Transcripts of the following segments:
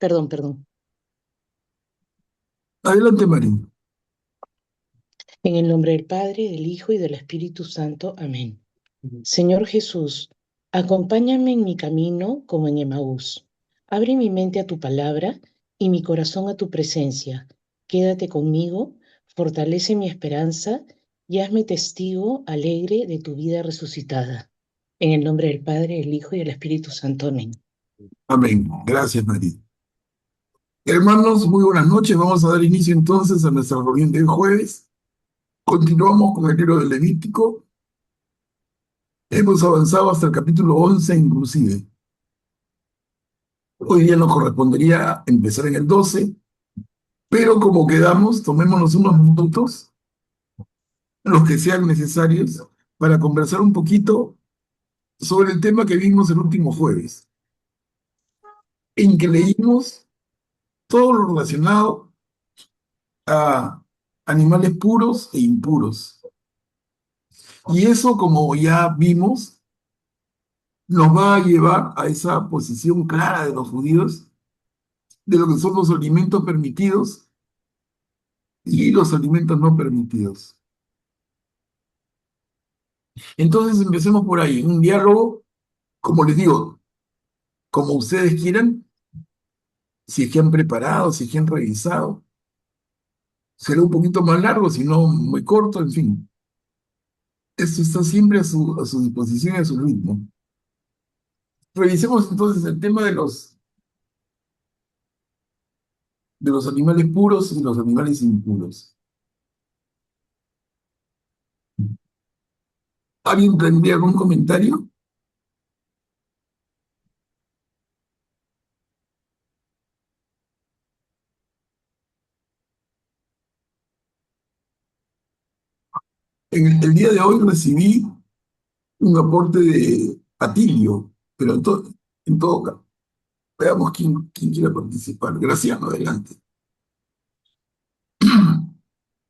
Perdón. Adelante, María. En el nombre del Padre, del Hijo y del Espíritu Santo. Amén. Señor Jesús, acompáñame en mi camino como en Emaús. Abre mi mente a tu palabra y mi corazón a tu presencia. Quédate conmigo, fortalece mi esperanza y hazme testigo alegre de tu vida resucitada. En el nombre del Padre, del Hijo y del Espíritu Santo. Amén. Amén. Gracias, María. Hermanos, muy buenas noches. Vamos a dar inicio entonces a nuestra reunión del jueves. Continuamos con el libro del Levítico. Hemos avanzado hasta el capítulo 11 inclusive. Hoy día nos correspondería empezar en el 12, pero como quedamos, tomémonos unos minutos, los que sean necesarios, para conversar un poquito sobre el tema que vimos el último jueves, en que leímos todo lo relacionado a animales puros e impuros. Y eso, como ya vimos, nos va a llevar a esa posición clara de los judíos de lo que son los alimentos permitidos y los alimentos no permitidos. Entonces empecemos por ahí, un diálogo, como les digo, como ustedes quieran, si es que han preparado, si es que han revisado. Será un poquito más largo, si no muy corto, en fin. Esto está siempre a su disposición y a su ritmo. Revisemos entonces el tema de los animales puros y los animales impuros. ¿Alguien tendría algún comentario? En el día de hoy recibí un aporte de Atilio, pero en todo caso, veamos quién quiere participar. Graciano, adelante.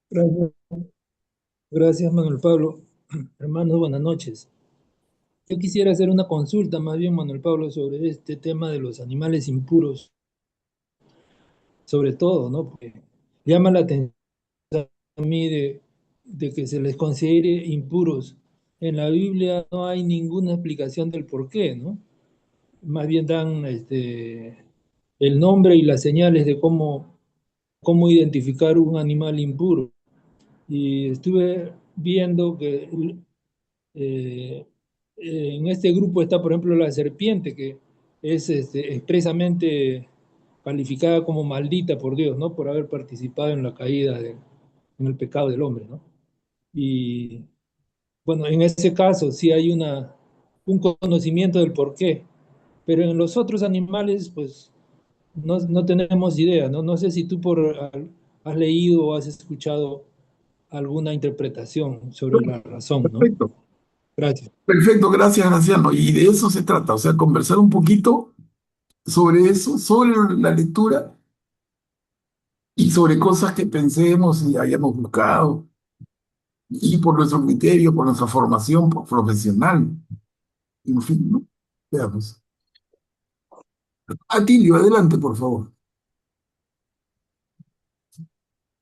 Gracias, gracias, Manuel Pablo. Hermanos, buenas noches. Yo quisiera hacer una consulta más bien, Manuel Pablo, sobre este tema de los animales impuros, sobre todo, ¿no? Porque llama la atención a mí de que se les considere impuros. En la Biblia no hay ninguna explicación del por qué, ¿no? Más bien dan el nombre y las señales de cómo identificar un animal impuro. Y estuve viendo que Eh, en este grupo está, por ejemplo, la serpiente, que es expresamente calificada como maldita por Dios, ¿no? Por haber participado en la caída, en el pecado del hombre, ¿no? Y bueno, en ese caso sí hay un conocimiento del por qué, pero en los otros animales, pues no tenemos idea, ¿no? No sé si tú has leído o has escuchado alguna interpretación sobre la razón, ¿no? Perfecto, Gracias. perfecto, gracias, Graciano. Y de eso se trata, o sea, conversar un poquito sobre eso, sobre la lectura y sobre cosas que pensemos y hayamos buscado, y por nuestro criterio, por nuestra formación profesional, en fin, ¿no? Veamos. Atilio, adelante, por favor.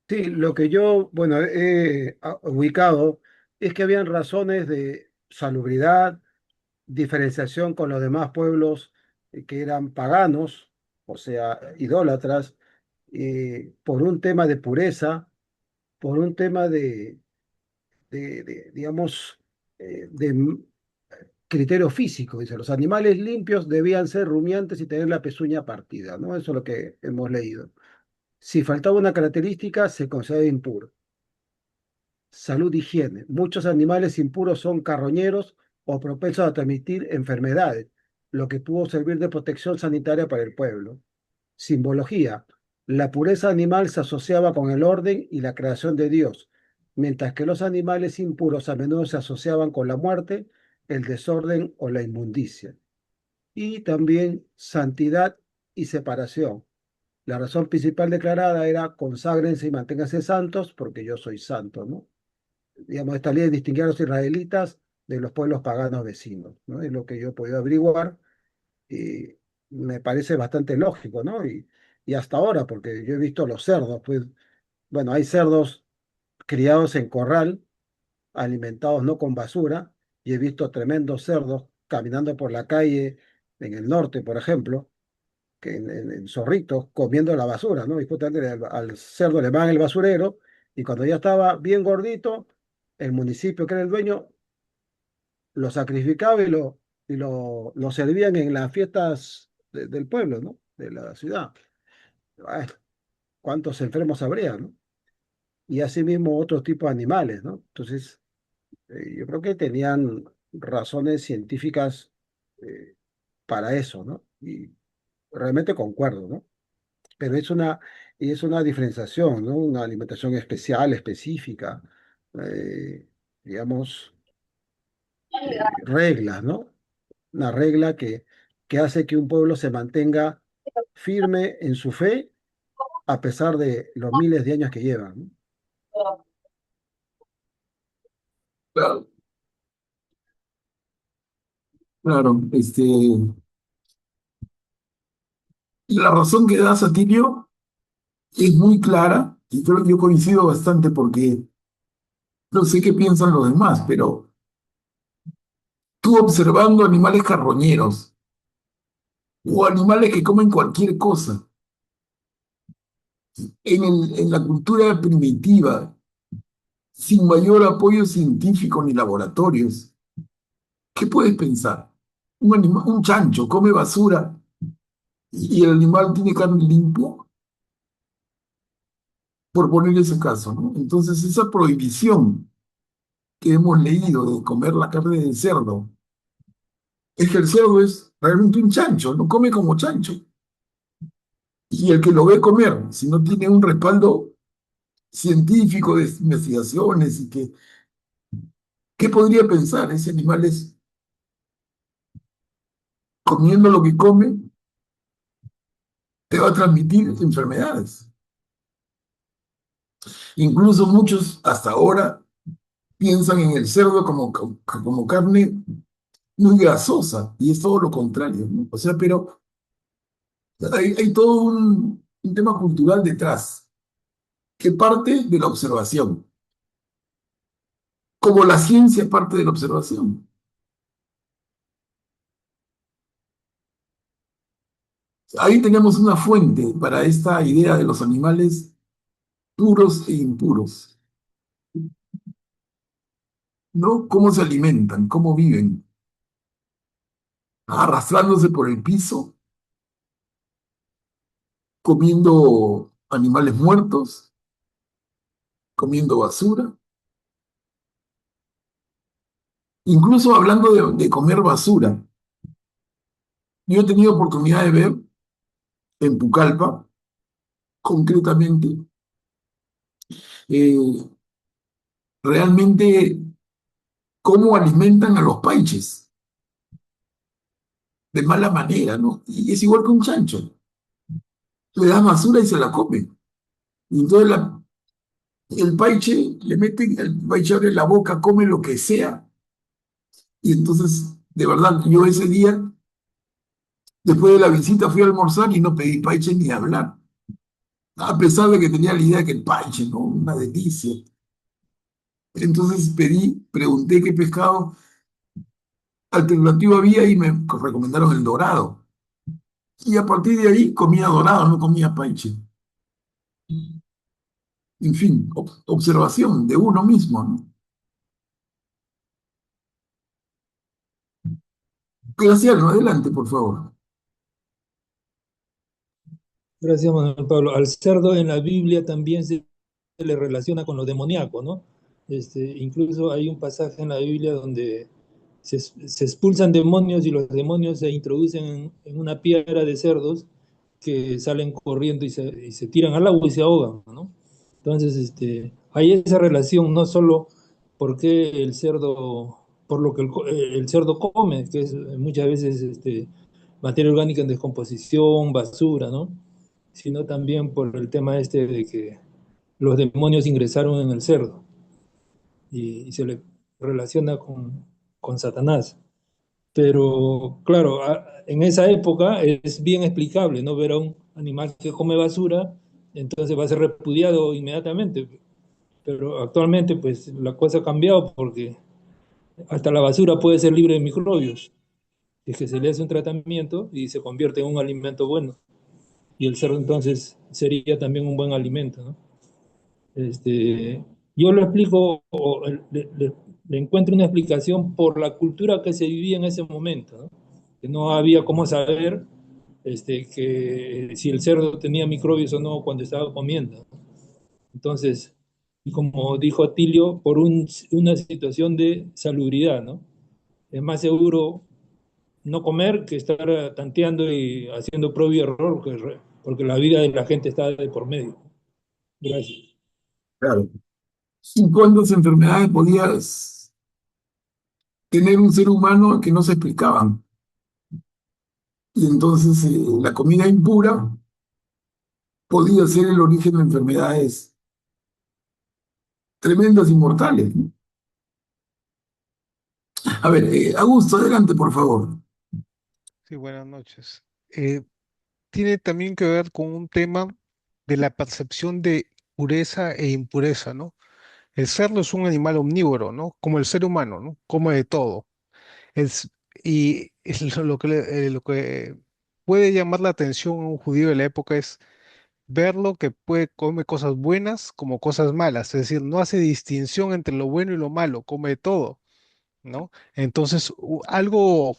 Sí, lo que yo, bueno, he ubicado es que habían razones de salubridad, diferenciación con los demás pueblos que eran paganos, o sea, idólatras, por un tema de pureza, por un tema digamos, de criterio físico. Dice, los animales limpios debían ser rumiantes y tener la pezuña partida, ¿no? Eso es lo que hemos leído. Si faltaba una característica, se considera impuro. Salud, higiene. Muchos animales impuros son carroñeros o propensos a transmitir enfermedades, lo que pudo servir de protección sanitaria para el pueblo. Simbología. La pureza animal se asociaba con el orden y la creación de Dios, mientras que los animales impuros a menudo se asociaban con la muerte, el desorden o la inmundicia. Y también santidad y separación. La razón principal declarada era conságrense y manténganse santos porque yo soy santo, ¿no? Digamos, esta ley distinguía a los israelitas de los pueblos paganos vecinos, ¿no? Es lo que yo he podido averiguar. me parece bastante lógico, ¿no? Y hasta ahora, porque yo he visto los cerdos, pues, bueno, hay cerdos criados en corral, alimentados no con basura, y he visto tremendos cerdos caminando por la calle en el norte, por ejemplo, que en Zorritos, comiendo la basura, ¿no? Y justamente al cerdo le van el basurero, y cuando ya estaba bien gordito, el municipio, que era el dueño, lo sacrificaba lo servían en las fiestas del pueblo, ¿no? De la ciudad. Ay, ¿cuántos enfermos habría, ¿no? Y asimismo otros tipos de animales, ¿no? Entonces, yo creo que tenían razones científicas eh, para eso, ¿no? Y realmente concuerdo, ¿no? Pero es una diferenciación, ¿no? Una alimentación especial, específica, eh, digamos, reglas, ¿no? Una regla que hace que un pueblo se mantenga firme en su fe a pesar de los miles de años que llevan, ¿no? Claro, claro, la razón que da Satinio es muy clara y creo que yo coincido bastante porque no sé qué piensan los demás, pero tú observando animales carroñeros o animales que comen cualquier cosa en la cultura primitiva, sin mayor apoyo científico ni laboratorios, ¿qué puedes pensar? Un chancho come basura y el animal tiene carne limpia, por poner ese caso, ¿no? Entonces, esa prohibición que hemos leído de comer la carne del cerdo, es que el cerdo es realmente un chancho, no come como chancho. Y el que lo ve comer, si no tiene un respaldo científico de investigaciones y que, ¿qué podría pensar? Ese animal es comiendo lo que come, te va a transmitir enfermedades. Incluso muchos hasta ahora piensan en el cerdo como carne muy grasosa y es todo lo contrario, ¿no? O sea, pero hay todo un tema cultural detrás que parte de la observación, como la ciencia parte de la observación. Ahí tenemos una fuente para esta idea de los animales puros e impuros, ¿no? Cómo se alimentan, cómo viven, arrastrándose por el piso, comiendo animales muertos, comiendo basura, incluso hablando de comer basura. Yo he tenido oportunidad de ver en Pucallpa, concretamente, eh, realmente cómo alimentan a los paiches, de mala manera, ¿no? Y es igual que un chancho, le das basura y se la come. Y entonces el paiche, el paiche abre la boca, come lo que sea. Y entonces, de verdad, yo ese día, después de la visita, fui a almorzar y no pedí paiche ni hablar. A pesar de que tenía la idea que el paiche, ¿no? Una delicia. Entonces pregunté qué pescado alternativo había y me recomendaron el dorado. Y a partir de ahí comía dorado, no comía paiche. En fin, observación de uno mismo, ¿no? Graciano, adelante, por favor. Gracias, Manuel Pablo. Al cerdo en la Biblia también se le relaciona con lo demoníaco, ¿no? Incluso hay un pasaje en la Biblia donde se expulsan demonios y los demonios se introducen en una piedra de cerdos que salen corriendo y se tiran al agua y se ahogan, ¿no? Entonces, hay esa relación, no solo porque el cerdo, por lo que el cerdo come, que es muchas veces materia orgánica en descomposición, basura, ¿no? Sino también por el tema de que los demonios ingresaron en el cerdo y se le relaciona con Satanás. Pero claro, en esa época es bien explicable, ¿no? Ver a un animal que come basura, entonces va a ser repudiado inmediatamente. Pero actualmente, pues la cosa ha cambiado porque hasta la basura puede ser libre de microbios. Es que se le hace un tratamiento y se convierte en un alimento bueno. Y el cerdo entonces sería también un buen alimento, ¿no? Yo lo explico, o le encuentro una explicación por la cultura que se vivía en ese momento, ¿no? Que no había cómo saber que si el cerdo tenía microbios o no cuando estaba comiendo. Entonces, y como dijo Atilio, por una situación de salubridad, ¿no? Es más seguro no comer que estar tanteando y haciendo prueba y error, porque la vida de la gente está de por medio. Gracias. Claro. ¿Y cuántas enfermedades podías tener un ser humano que no se explicaban? Y entonces la comida impura podía ser el origen de enfermedades tremendas y mortales, ¿no? A ver, Augusto, adelante, por favor. Sí, buenas noches. Tiene también que ver con un tema de la percepción de pureza e impureza, ¿no? El cerdo es un animal omnívoro, ¿no? Como el ser humano, ¿no? Come de todo. Es, y es lo que puede llamar la atención a un judío de la época es verlo que come cosas buenas como cosas malas, es decir, no hace distinción entre lo bueno y lo malo, come de todo, ¿no? Entonces, algo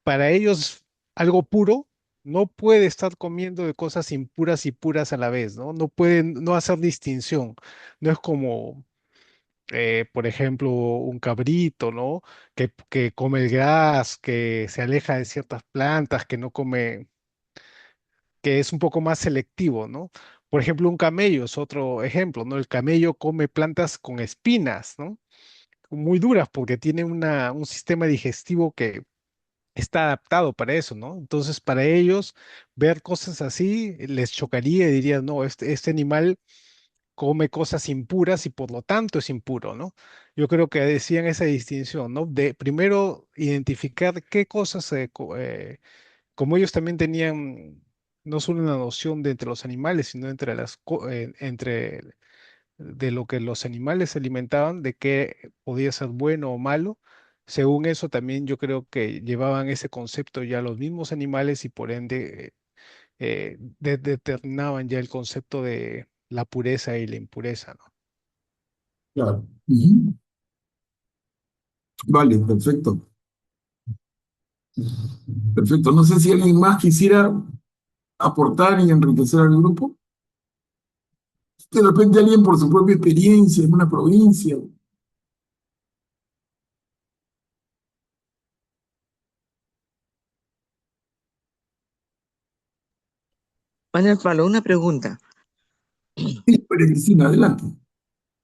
para ellos, algo puro, no puede estar comiendo de cosas impuras y puras a la vez, ¿no? No pueden no hacer distinción. No es como, por ejemplo, un cabrito, ¿no? Que come el gras, que se aleja de ciertas plantas, que no come, que es un poco más selectivo, ¿no? Por ejemplo, un camello es otro ejemplo, ¿no? El camello come plantas con espinas, ¿no? Muy duras porque tiene un sistema digestivo que está adaptado para eso, ¿no? Entonces, para ellos, ver cosas así les chocaría y dirían, no, este animal come cosas impuras y por lo tanto es impuro, ¿no? Yo creo que decían esa distinción, ¿no? De primero identificar qué cosas, como ellos también tenían no solo una noción de entre los animales, sino entre de lo que los animales se alimentaban, de qué podía ser bueno o malo. Según eso, también yo creo que llevaban ese concepto ya los mismos animales y por ende determinaban ya el concepto de la pureza y la impureza, ¿no? Claro. Ujú. Vale, perfecto. Perfecto. No sé si alguien más quisiera aportar y enriquecer al grupo. De repente alguien por su propia experiencia en una provincia. Manuel Pablo, una pregunta. Sí, María Cristina, adelante.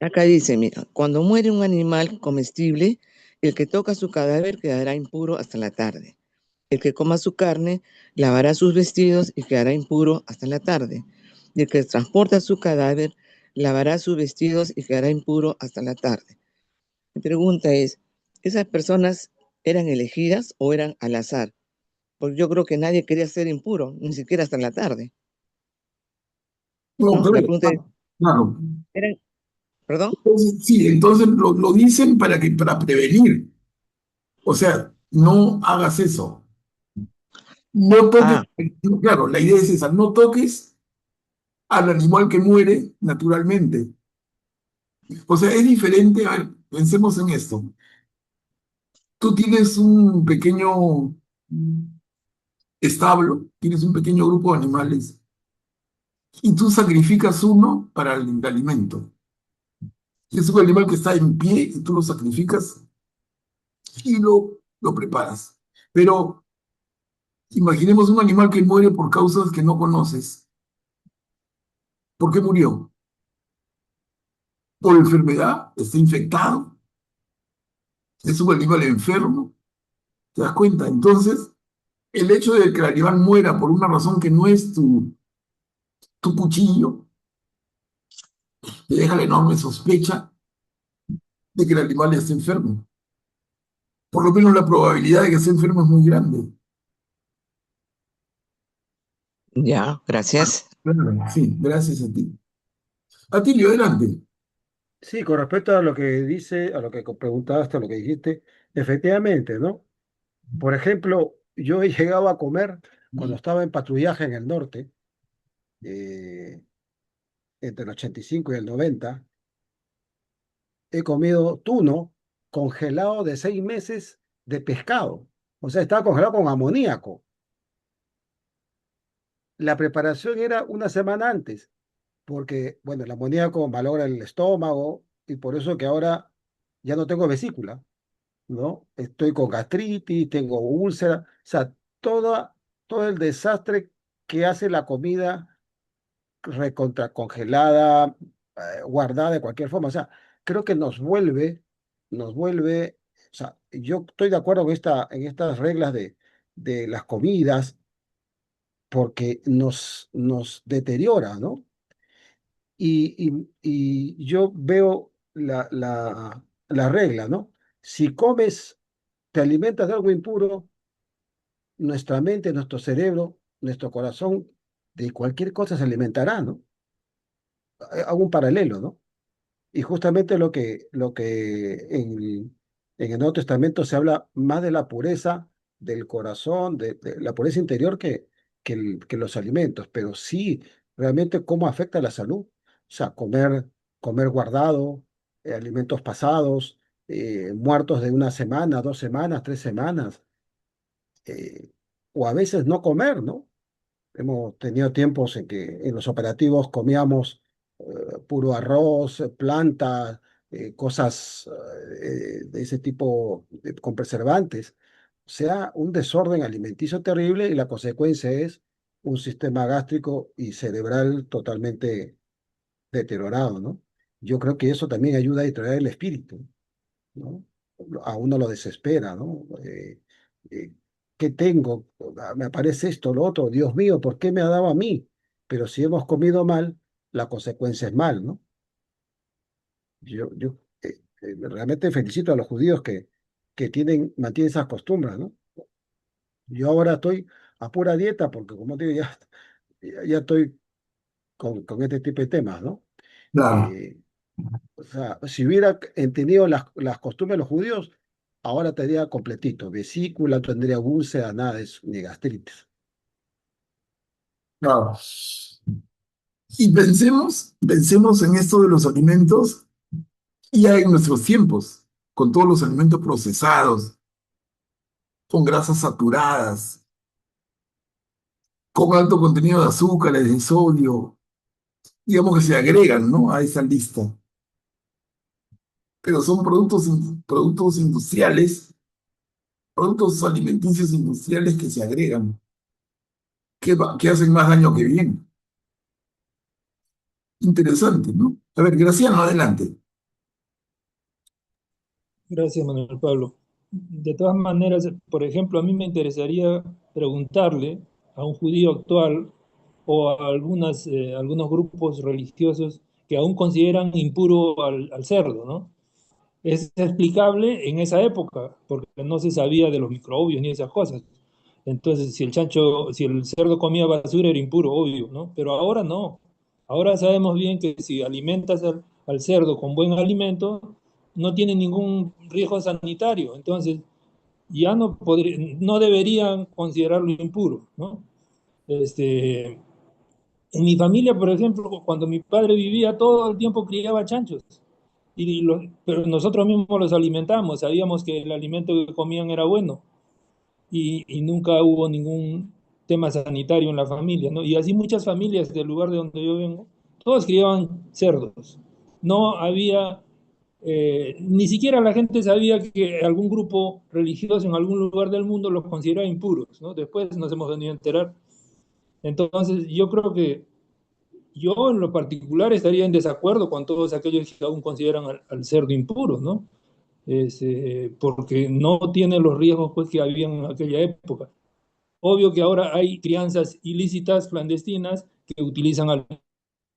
Acá dice, mira, cuando muere un animal comestible, el que toca su cadáver quedará impuro hasta la tarde. El que coma su carne lavará sus vestidos y quedará impuro hasta la tarde. Y el que transporta su cadáver lavará sus vestidos y quedará impuro hasta la tarde. Mi pregunta es, ¿esas personas eran elegidas o eran al azar? Porque yo creo que nadie quería ser impuro, ni siquiera hasta la tarde, No, ¿no? La claro, pregunta es, claro. ¿eran, perdón? Entonces, sí, entonces lo dicen para prevenir. O sea, no hagas eso. No toques, Ah, claro, la idea es esa, no toques al animal que muere naturalmente. O sea, es diferente, a ver, pensemos en esto. Tú tienes un pequeño establo, tienes un pequeño grupo de animales y tú sacrificas uno para el alimento. Es un animal que está en pie y tú lo sacrificas y lo preparas. Pero imaginemos un animal que muere por causas que no conoces. ¿Por qué murió? ¿Por enfermedad? ¿Está infectado? ¿Es un animal enfermo? ¿Te das cuenta? Entonces, el hecho de que el animal muera por una razón que no es tu cuchillo, te deja la enorme sospecha de que el animal está enfermo. Por lo menos la probabilidad de que se enferme es muy grande. Ya, gracias. Claro, sí, gracias a ti. Atilio, adelante. Sí, con respecto a lo que dice, a lo que preguntaste, a lo que dijiste, efectivamente, ¿no? Por ejemplo, yo he llegado a comer cuando estaba en patrullaje en el norte, eh, entre el 85 y el 90, he comido tuno congelado de 6 meses de pescado. O sea, estaba congelado con amoníaco. La preparación era una semana antes, porque, bueno, el amoníaco malogra el estómago y por eso que ahora ya no tengo vesícula, ¿no? Estoy con gastritis, tengo úlcera, o sea, todo el desastre que hace la comida recontra congelada, guardada de cualquier forma. O sea, creo que o sea, yo estoy de acuerdo en estas reglas de las comidas porque nos deteriora, ¿no? Y yo veo la regla, ¿no? Si comes, te alimentas de algo impuro, nuestra mente, nuestro cerebro, nuestro corazón, de cualquier cosa se alimentará, ¿no? Hago un paralelo, ¿no? Y justamente lo que en el Nuevo Testamento se habla más de la pureza del corazón, de la pureza interior que los alimentos, pero sí realmente cómo afecta la salud. O sea, comer guardado, alimentos pasados, muertos de una semana, 2 semanas, 3 semanas, eh, o a veces no comer, ¿no? Hemos tenido tiempos en que en los operativos comíamos puro arroz, planta, cosas de ese tipo con preservantes. O sea, un desorden alimenticio terrible y la consecuencia es un sistema gástrico y cerebral totalmente deteriorado, ¿no? Yo creo que eso también ayuda a deteriorar el espíritu, ¿no? A uno lo desespera, ¿no? Eh, ¿Qué tengo? Me aparece esto, lo otro, Dios mío, ¿por qué me ha dado a mí? Pero si hemos comido mal, la consecuencia es mal, ¿no? Yo realmente felicito a los judíos que mantienen esas costumbres, ¿no? Yo ahora estoy a pura dieta porque, como te digo, ya estoy con este tipo de temas, ¿no? Claro, Eh, O sea, si hubiera entendido las costumbres de los judíos, ahora tendría completito. Vesícula, no tendría úlcera, nada de eso, ni gastritis. claro. Y pensemos en esto de los alimentos ya en nuestros tiempos, con todos los alimentos procesados, con grasas saturadas, con alto contenido de azúcares, de sodio, digamos que se agregan, ¿no? A esa lista. Pero son productos industriales, productos alimenticios industriales que se agregan, que hacen más daño que bien. Interesante, ¿no? A ver, Graciano, adelante. Gracias, Manuel Pablo. De todas maneras, por ejemplo, a mí me interesaría preguntarle a un judío actual o a algunos grupos religiosos que aún consideran impuro al cerdo, ¿no? Es explicable en esa época, porque no se sabía de los microbios ni esas cosas. Entonces, si el cerdo comía basura era impuro, obvio, ¿no? Pero ahora no. Ahora sabemos bien que si alimentas al cerdo con buen alimento, no tiene ningún riesgo sanitario. Entonces, ya no deberían considerarlo impuro, ¿no? Este, en mi familia, por ejemplo, cuando mi padre vivía, todo el tiempo criaba chanchos. Pero nosotros mismos los alimentamos, sabíamos que el alimento que comían era bueno y nunca hubo ningún tema sanitario en la familia, ¿no? Y así muchas familias del lugar de donde yo vengo, todos criaban cerdos. No había, ni siquiera la gente sabía que algún grupo religioso en algún lugar del mundo los consideraba impuros, ¿no? Después nos hemos venido a enterar. Entonces, yo creo que yo en lo particular estaría en desacuerdo con todos aquellos que aún consideran al cerdo impuro, ¿no? Porque no tiene los riesgos pues, que había en aquella época. Obvio que ahora hay crianzas ilícitas, clandestinas, que utilizan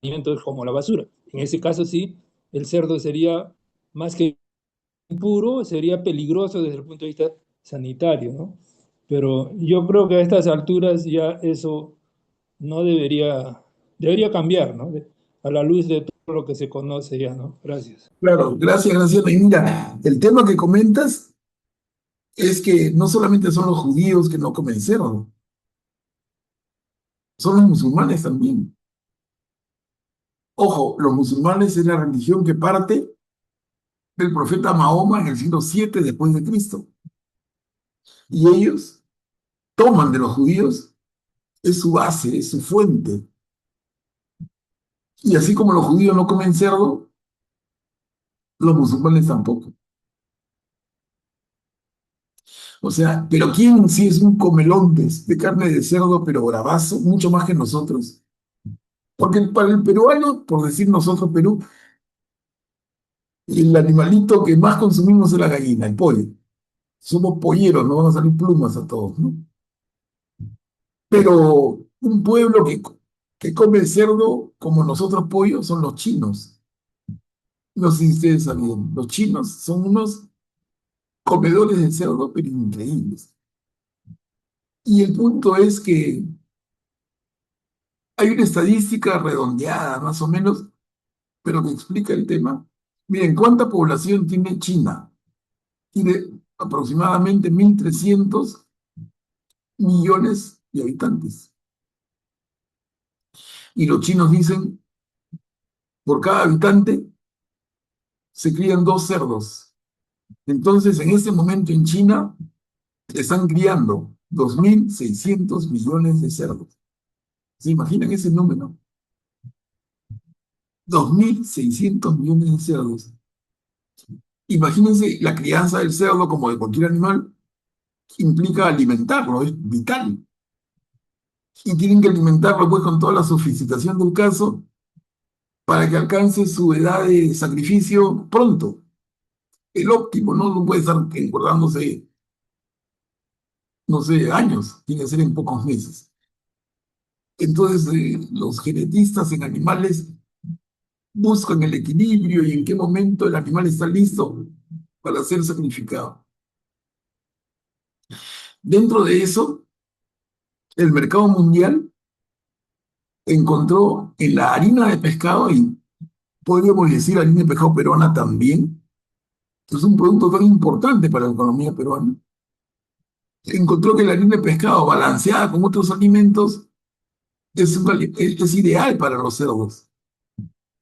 alimentos como la basura. En ese caso sí, el cerdo sería más que impuro sería peligroso desde el punto de vista sanitario, ¿no? Pero yo creo que a estas alturas ya eso no debería cambiar, ¿no? A la luz de todo lo que se conoce ya, ¿no? Gracias. Claro, gracias, gracias. Y mira, el tema que comentas es que no solamente son los judíos que no comen cerdo, son los musulmanes también. Ojo, los musulmanes es la religión que parte del profeta Mahoma en el siglo 7 después de Cristo. Y ellos toman de los judíos, es su base, es su fuente. Y así como los judíos no comen cerdo, los musulmanes tampoco. O sea, pero ¿quién sí es un comelón de carne de cerdo, pero bravazo, mucho más que nosotros? Porque para el peruano, por decir nosotros Perú, el animalito que más consumimos es la gallina, el pollo. Somos polleros, nos van a salir plumas a todos, ¿no? Pero un pueblo que come cerdo como nosotros pollo son los chinos. No sé si ustedes sabían, los chinos son unos comedores de cerdo, pero increíbles. Y el punto es que hay una estadística redondeada, más o menos, pero que explica el tema. Miren, ¿cuánta población tiene China? Tiene aproximadamente 1.300 millones de habitantes. Y los chinos dicen, por cada habitante se crían 2 cerdos. Entonces, en este momento en China están criando 2.600 millones de cerdos. ¿Se imaginan ese número? 2.600 millones de cerdos. Imagínense la crianza del cerdo como de cualquier animal implica alimentarlo, es vital. Y tienen que alimentarlo pues con toda la sofisticación del caso para que alcance su edad de sacrificio pronto. El óptimo, no puede estar engordándose, no sé, años, tiene que ser en pocos meses. Entonces, los genetistas en animales buscan el equilibrio y en qué momento el animal está listo para ser sacrificado. Dentro de eso, el mercado mundial encontró en la harina de pescado, y podríamos decir harina de pescado peruana también, que es un producto tan importante para la economía peruana, encontró que la harina de pescado balanceada con otros alimentos es ideal para los cerdos,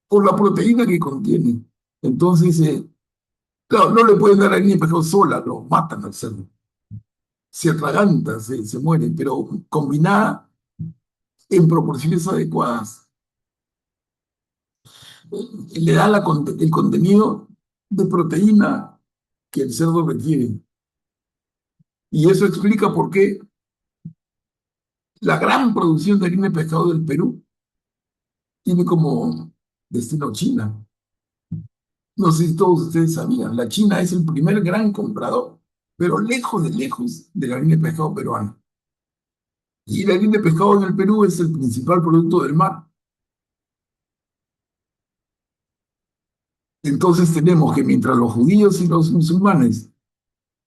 por la proteína que contiene. Entonces, claro, no le pueden dar harina de pescado sola, lo matan al cerdo. Se atraganta, se muere, pero combinada en proporciones adecuadas, le da el contenido de proteína que el cerdo requiere. Y eso explica por qué la gran producción de harina de pescado del Perú tiene como destino China. No sé si todos ustedes sabían, la China es el primer gran comprador, pero lejos de la harina de pescado peruana. Y la harina de pescado en el Perú es el principal producto del mar. Entonces tenemos que mientras los judíos y los musulmanes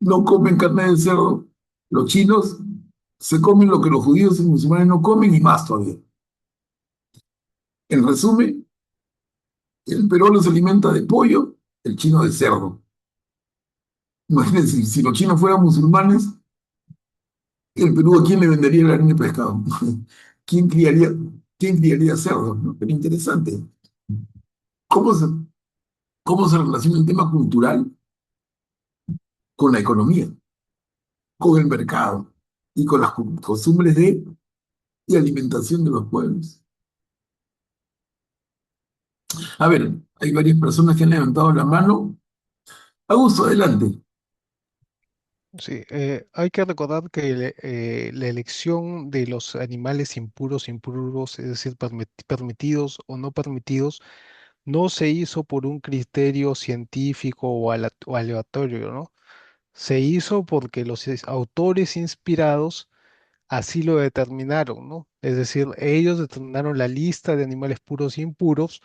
no comen carne de cerdo, los chinos se comen lo que los judíos y musulmanes no comen y más todavía. En resumen, el peruano se alimenta de pollo, el chino de cerdo. Imagínense, si los chinos fueran musulmanes, el Perú a quién le vendería la harina de pescado. ¿Quién criaría, quién criaría cerdos? ¿No? Pero interesante. ¿Cómo se, cómo se relaciona el tema cultural con la economía, con el mercado y con las costumbres y alimentación de los pueblos? A ver, hay varias personas que han levantado la mano. Augusto, adelante. Sí, hay que recordar que la elección de los animales impuros, impuros, es decir, permitidos o no permitidos, no se hizo por un criterio científico o aleatorio, ¿no? Se hizo porque los autores inspirados así lo determinaron, ¿no? Es decir, ellos determinaron la lista de animales puros e impuros,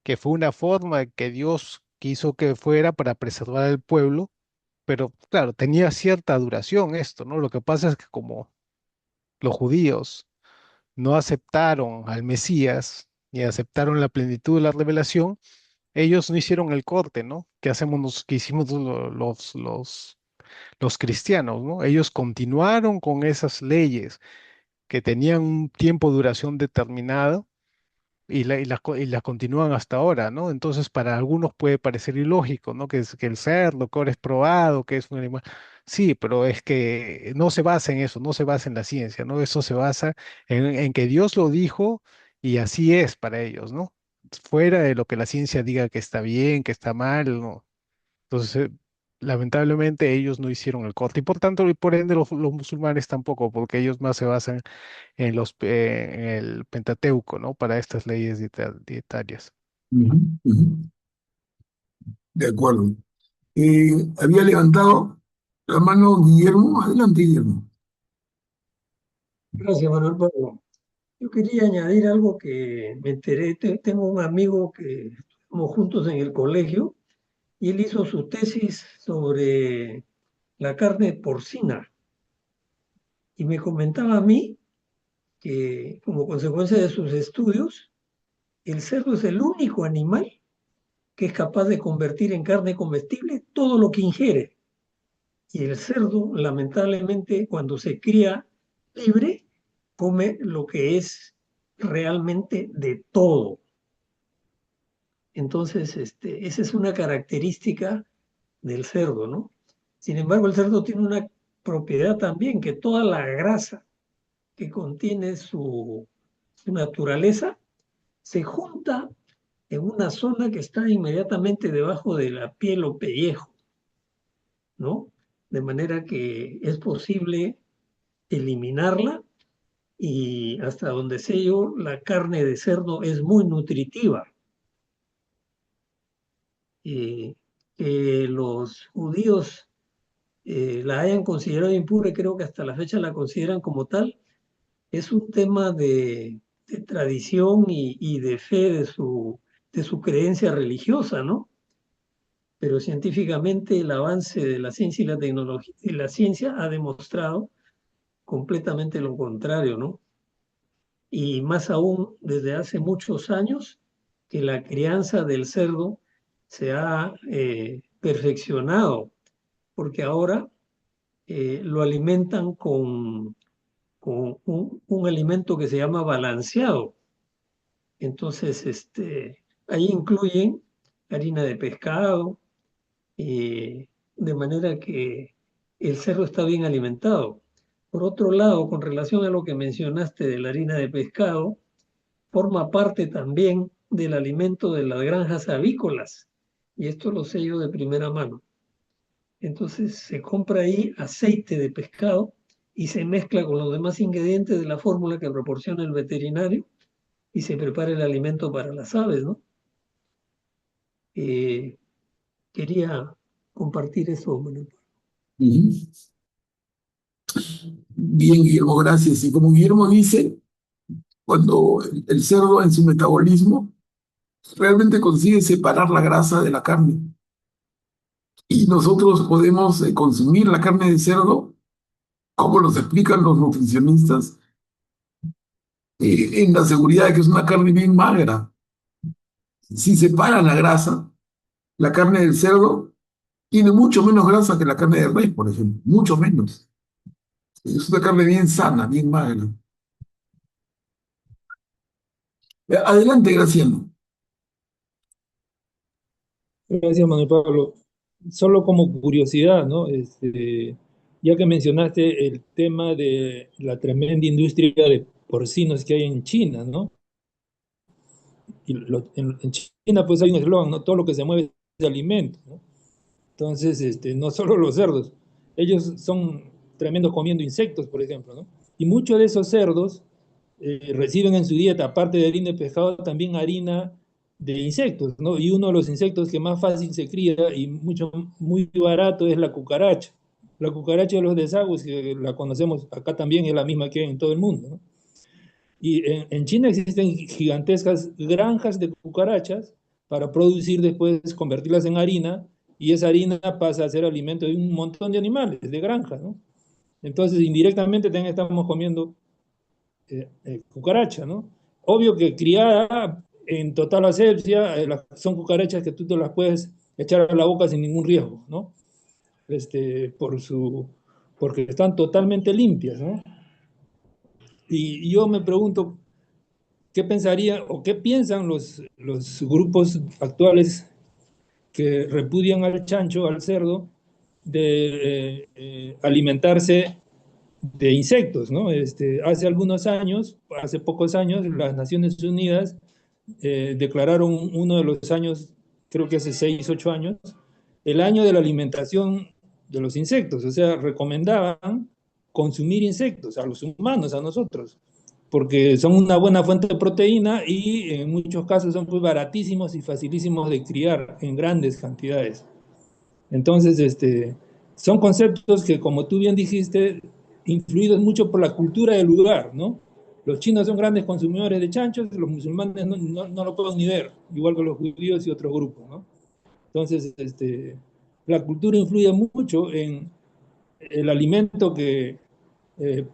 que fue una forma que Dios quiso que fuera para preservar el pueblo, pero claro, tenía cierta duración esto, ¿no? Lo que pasa es que como los judíos no aceptaron al Mesías ni aceptaron la plenitud de la revelación, ellos no hicieron el corte, ¿no? Que hacemos, que hicimos los cristianos, ¿no? Ellos continuaron con esas leyes que tenían un tiempo de duración determinado y las continúan hasta ahora, ¿no? Entonces, para algunos puede parecer ilógico, ¿no? Que el cerdo, que ahora es probado, que es un animal. Sí, pero es que no se basa en eso, no se basa en la ciencia, ¿no? Eso se basa en que Dios lo dijo y así es para ellos, ¿no? Fuera de lo que la ciencia diga que está bien, que está mal, ¿no? Entonces, lamentablemente ellos no hicieron el corte y por tanto, y por ende los musulmanes tampoco, porque ellos más se basan en el Pentateuco, ¿no? Para estas leyes dietarias. Ujú, ujú. De acuerdo. Había levantado la mano Guillermo. Adelante, Guillermo. Gracias, Manuel Pablo. Yo quería añadir algo que me enteré. Tengo un amigo que estamos juntos en el colegio y él hizo su tesis sobre la carne porcina y me comentaba a mí que como consecuencia de sus estudios, el cerdo es el único animal que es capaz de convertir en carne comestible todo lo que ingiere. Y el cerdo, lamentablemente, cuando se cría libre, come lo que es realmente de todo. Entonces, esa es una característica del cerdo, ¿no? Sin embargo, el cerdo tiene una propiedad también, que toda la grasa que contiene su naturaleza se junta en una zona que está inmediatamente debajo de la piel o pellejo, ¿no? De manera que es posible eliminarla y hasta donde sé yo, la carne de cerdo es muy nutritiva. Que los judíos la hayan considerado impura, creo que hasta la fecha la consideran como tal, es un tema de tradición y de fe de su creencia religiosa, ¿no? Pero científicamente el avance de la ciencia y la tecnología y la ciencia ha demostrado completamente lo contrario, ¿no? Y más aún desde hace muchos años que la crianza del cerdo se ha perfeccionado, porque ahora lo alimentan con un alimento que se llama balanceado. Entonces, ahí incluyen harina de pescado, de manera que el cerdo está bien alimentado. Por otro lado, con relación a lo que mencionaste de la harina de pescado, forma parte también del alimento de las granjas avícolas. Y esto lo sé yo de primera mano. Entonces se compra ahí aceite de pescado y se mezcla con los demás ingredientes de la fórmula que proporciona el veterinario y se prepara el alimento para las aves, ¿no? Eh, Quería compartir eso, Manuel. Ujú. Bien, Guillermo, gracias. Y como Guillermo dice, cuando el cerdo en su metabolismo realmente consigue separar la grasa de la carne y nosotros podemos consumir la carne de cerdo, como nos explican los nutricionistas, en la seguridad de que es una carne bien magra. Si separan la grasa, la carne del cerdo tiene mucho menos grasa que la carne de res, por ejemplo, mucho menos. Es una carne bien sana, bien magra. Adelante, Graciano. Gracias, Manuel Pablo. Solo como curiosidad, ¿no? Ya que mencionaste el tema de la tremenda industria de porcinos que hay en China, ¿no? Y en China pues hay un eslogan, ¿no? Todo lo que se mueve es alimento, ¿no? Entonces, no solo los cerdos, ellos son tremendos comiendo insectos, por ejemplo, ¿no? Y muchos de esos cerdos reciben en su dieta, aparte de harina de pescado, también harina de insectos, ¿no? Y uno de los insectos que más fácil se cría y muy barato es la cucaracha. La cucaracha de los desagües, que la conocemos acá también, es la misma que hay en todo el mundo, ¿no? Y en China existen gigantescas granjas de cucarachas para producir después, convertirlas en harina, y esa harina pasa a ser alimento de un montón de animales, de granja, ¿no? Entonces, indirectamente también estamos comiendo cucaracha, ¿no? Obvio que criada en total asepsia, son cucarachas que tú te las puedes echar a la boca sin ningún riesgo, ¿no? Porque están totalmente limpias, ¿no? Y yo me pregunto, ¿qué pensaría o qué piensan los grupos actuales que repudian al chancho, al cerdo, de alimentarse de insectos, ¿no? Hace algunos años, hace pocos años, las Naciones Unidas declararon uno de los años, creo que hace 6, 8 años, el año de la alimentación de los insectos. O sea, recomendaban consumir insectos a los humanos, a nosotros, porque son una buena fuente de proteína y en muchos casos son pues baratísimos y facilísimos de criar en grandes cantidades. Entonces, son conceptos que, como tú bien dijiste, influidos mucho por la cultura del lugar, ¿no? Los chinos son grandes consumidores de chanchos, los musulmanes no lo pueden ni ver, igual que los judíos y otros grupos, ¿no? Entonces, la cultura influye mucho en el alimento que eh,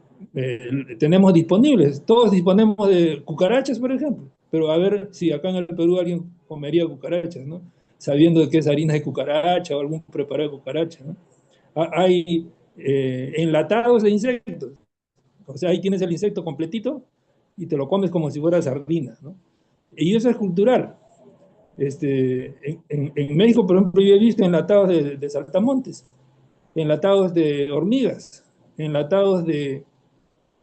tenemos disponibles. Todos disponemos de cucarachas, por ejemplo, pero a ver si acá en el Perú alguien comería cucarachas, ¿no? Sabiendo de que es harina de cucaracha o algún preparado de cucaracha, ¿no? Hay enlatados de insectos, o sea, ahí tienes el insecto completito y te lo comes como si fuera sardina, ¿no? Y eso es cultural. En México, por ejemplo, yo he visto enlatados de saltamontes, enlatados de hormigas, enlatados de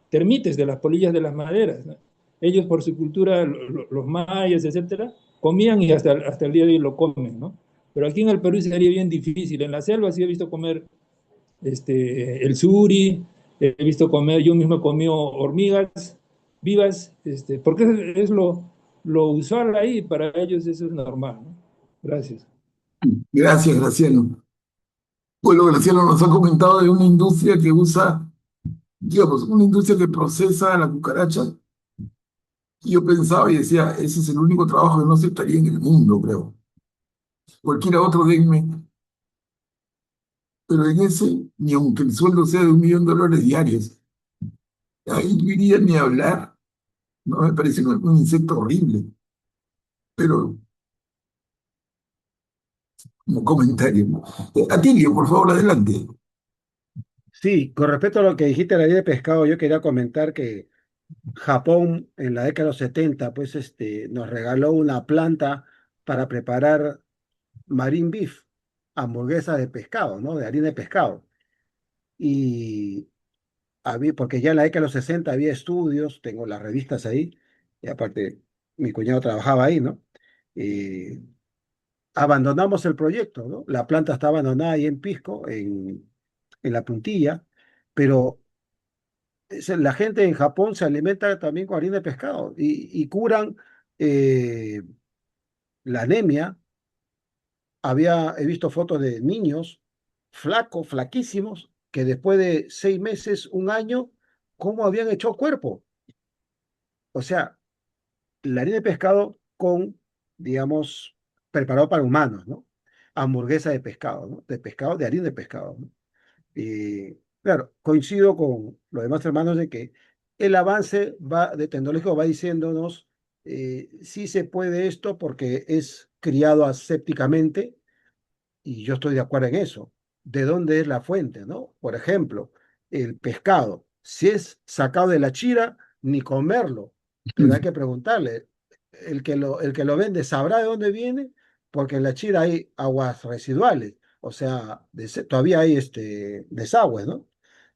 termites, de las polillas de las maderas, ¿no? Ellos por su cultura, los mayas, etcétera, comían y hasta el día de hoy lo comen, ¿no? Pero aquí en el Perú sería bien difícil. En la selva sí he visto comer el suri, he visto comer, yo mismo he comido hormigas vivas, porque es lo usual ahí, para ellos eso es normal, ¿no? Gracias. Gracias, Graciano. Bueno, Graciano nos ha comentado de una industria que usa, digamos, una industria que procesa la cucaracha. Y yo pensaba y decía, ese es el único trabajo que no aceptaría en el mundo, creo. Cualquier otro denme, pero en ese, ni aunque el sueldo sea de $1.000.000 diarios, ahí no iría ni a hablar. No me parece un insecto horrible, pero como comentario. Atilio, por favor, adelante. Sí, con respecto a lo que dijiste de la ley de pescado, yo quería comentar que Japón en la década de los 70, pues nos regaló una planta para preparar marine beef, hamburguesa de pescado, ¿no? De harina de pescado. Y porque ya en la década de los 60 había estudios, tengo las revistas ahí, y aparte mi cuñado trabajaba ahí, ¿no? Y abandonamos el proyecto, ¿no? La planta está abandonada ahí en Pisco, en la puntilla, pero la gente en Japón se alimenta también con harina de pescado y curan eh, la anemia. He visto fotos de niños flacos, flaquísimos, que después de 6 meses, un año, ¿cómo habían hecho cuerpo? O sea, la harina de pescado con, digamos, preparado para humanos, ¿no? Hamburguesa de pescado, ¿no? De pescado, de harina de pescado, ¿no? Y claro, coincido con los demás hermanos de que el avance de tecnológico va diciéndonos si se puede esto porque es criado asépticamente y yo estoy de acuerdo en eso. ¿De dónde es la fuente, no? Por ejemplo, el pescado, si es sacado de la chira, ni comerlo, pero hay que preguntarle, el que lo vende sabrá de dónde viene, porque en la chira hay aguas residuales, o sea, todavía hay desagües, ¿no?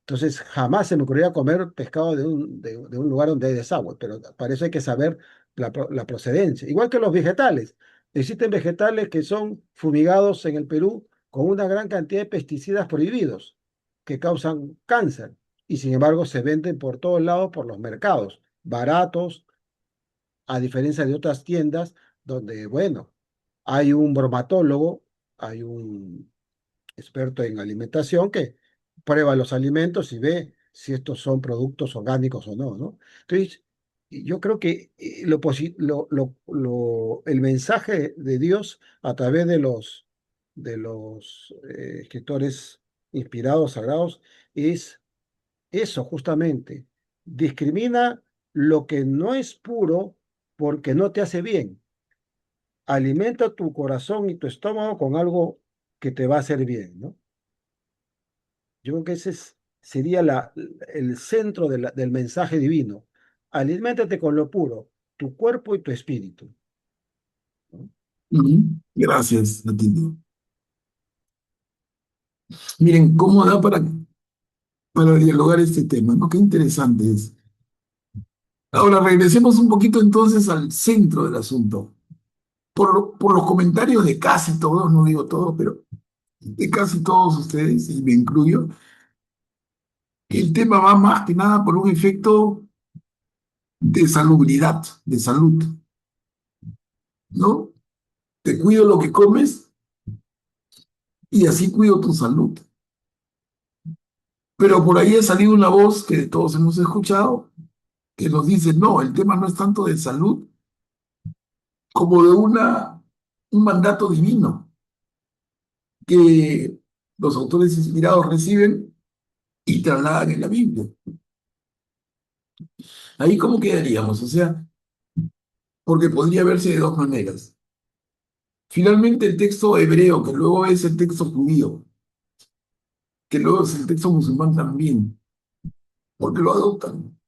Entonces, jamás se me ocurriría comer pescado de un lugar donde hay desagüe, pero para eso hay que saber la procedencia. Igual que los vegetales. Existen vegetales que son fumigados en el Perú con una gran cantidad de pesticidas prohibidos que causan cáncer y sin embargo se venden por todos lados por los mercados, baratos, a diferencia de otras tiendas donde, bueno, hay un bromatólogo, hay un experto en alimentación que prueba los alimentos y ve si estos son productos orgánicos o no, ¿no? Entonces, Y yo creo que el mensaje de Dios a través de los escritores inspirados, sagrados, es eso justamente. Discrimina lo que no es puro porque no te hace bien. Alimenta tu corazón y tu estómago con algo que te va a hacer bien, ¿no? Yo creo que sería el centro del mensaje divino. Aliméntate con lo puro, tu cuerpo y tu espíritu, ¿no? Ujú. Gracias, Atilio. Miren, cómo da para dialogar este tema, ¿no? Qué interesante es. Ahora, regresemos un poquito entonces al centro del asunto. Por los comentarios de casi todos, no digo todos, pero de casi todos ustedes, y me incluyo, el tema va más que nada por un efecto de salubridad, de salud, ¿no? Te cuido lo que comes y así cuido tu salud. Pero por ahí ha salido una voz que todos hemos escuchado, que nos dice, no, el tema no es tanto de salud como de un mandato divino que los autores inspirados reciben y trasladan en la Biblia. Ahí cómo quedaríamos, o sea, porque podría verse de dos maneras. Finalmente el texto hebreo, que luego es el texto judío, que luego es el texto musulmán también, porque lo adoptan.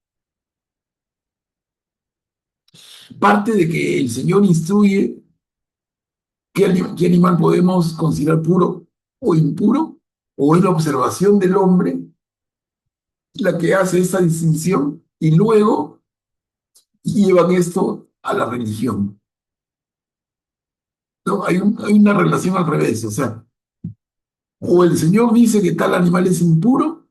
Parte de que el Señor instruye qué animal podemos considerar puro o impuro, o es la observación del hombre la que hace esa distinción y luego llevan esto a la religión. ¿No? Hay una relación al revés, o sea, o el Señor dice que tal animal es impuro,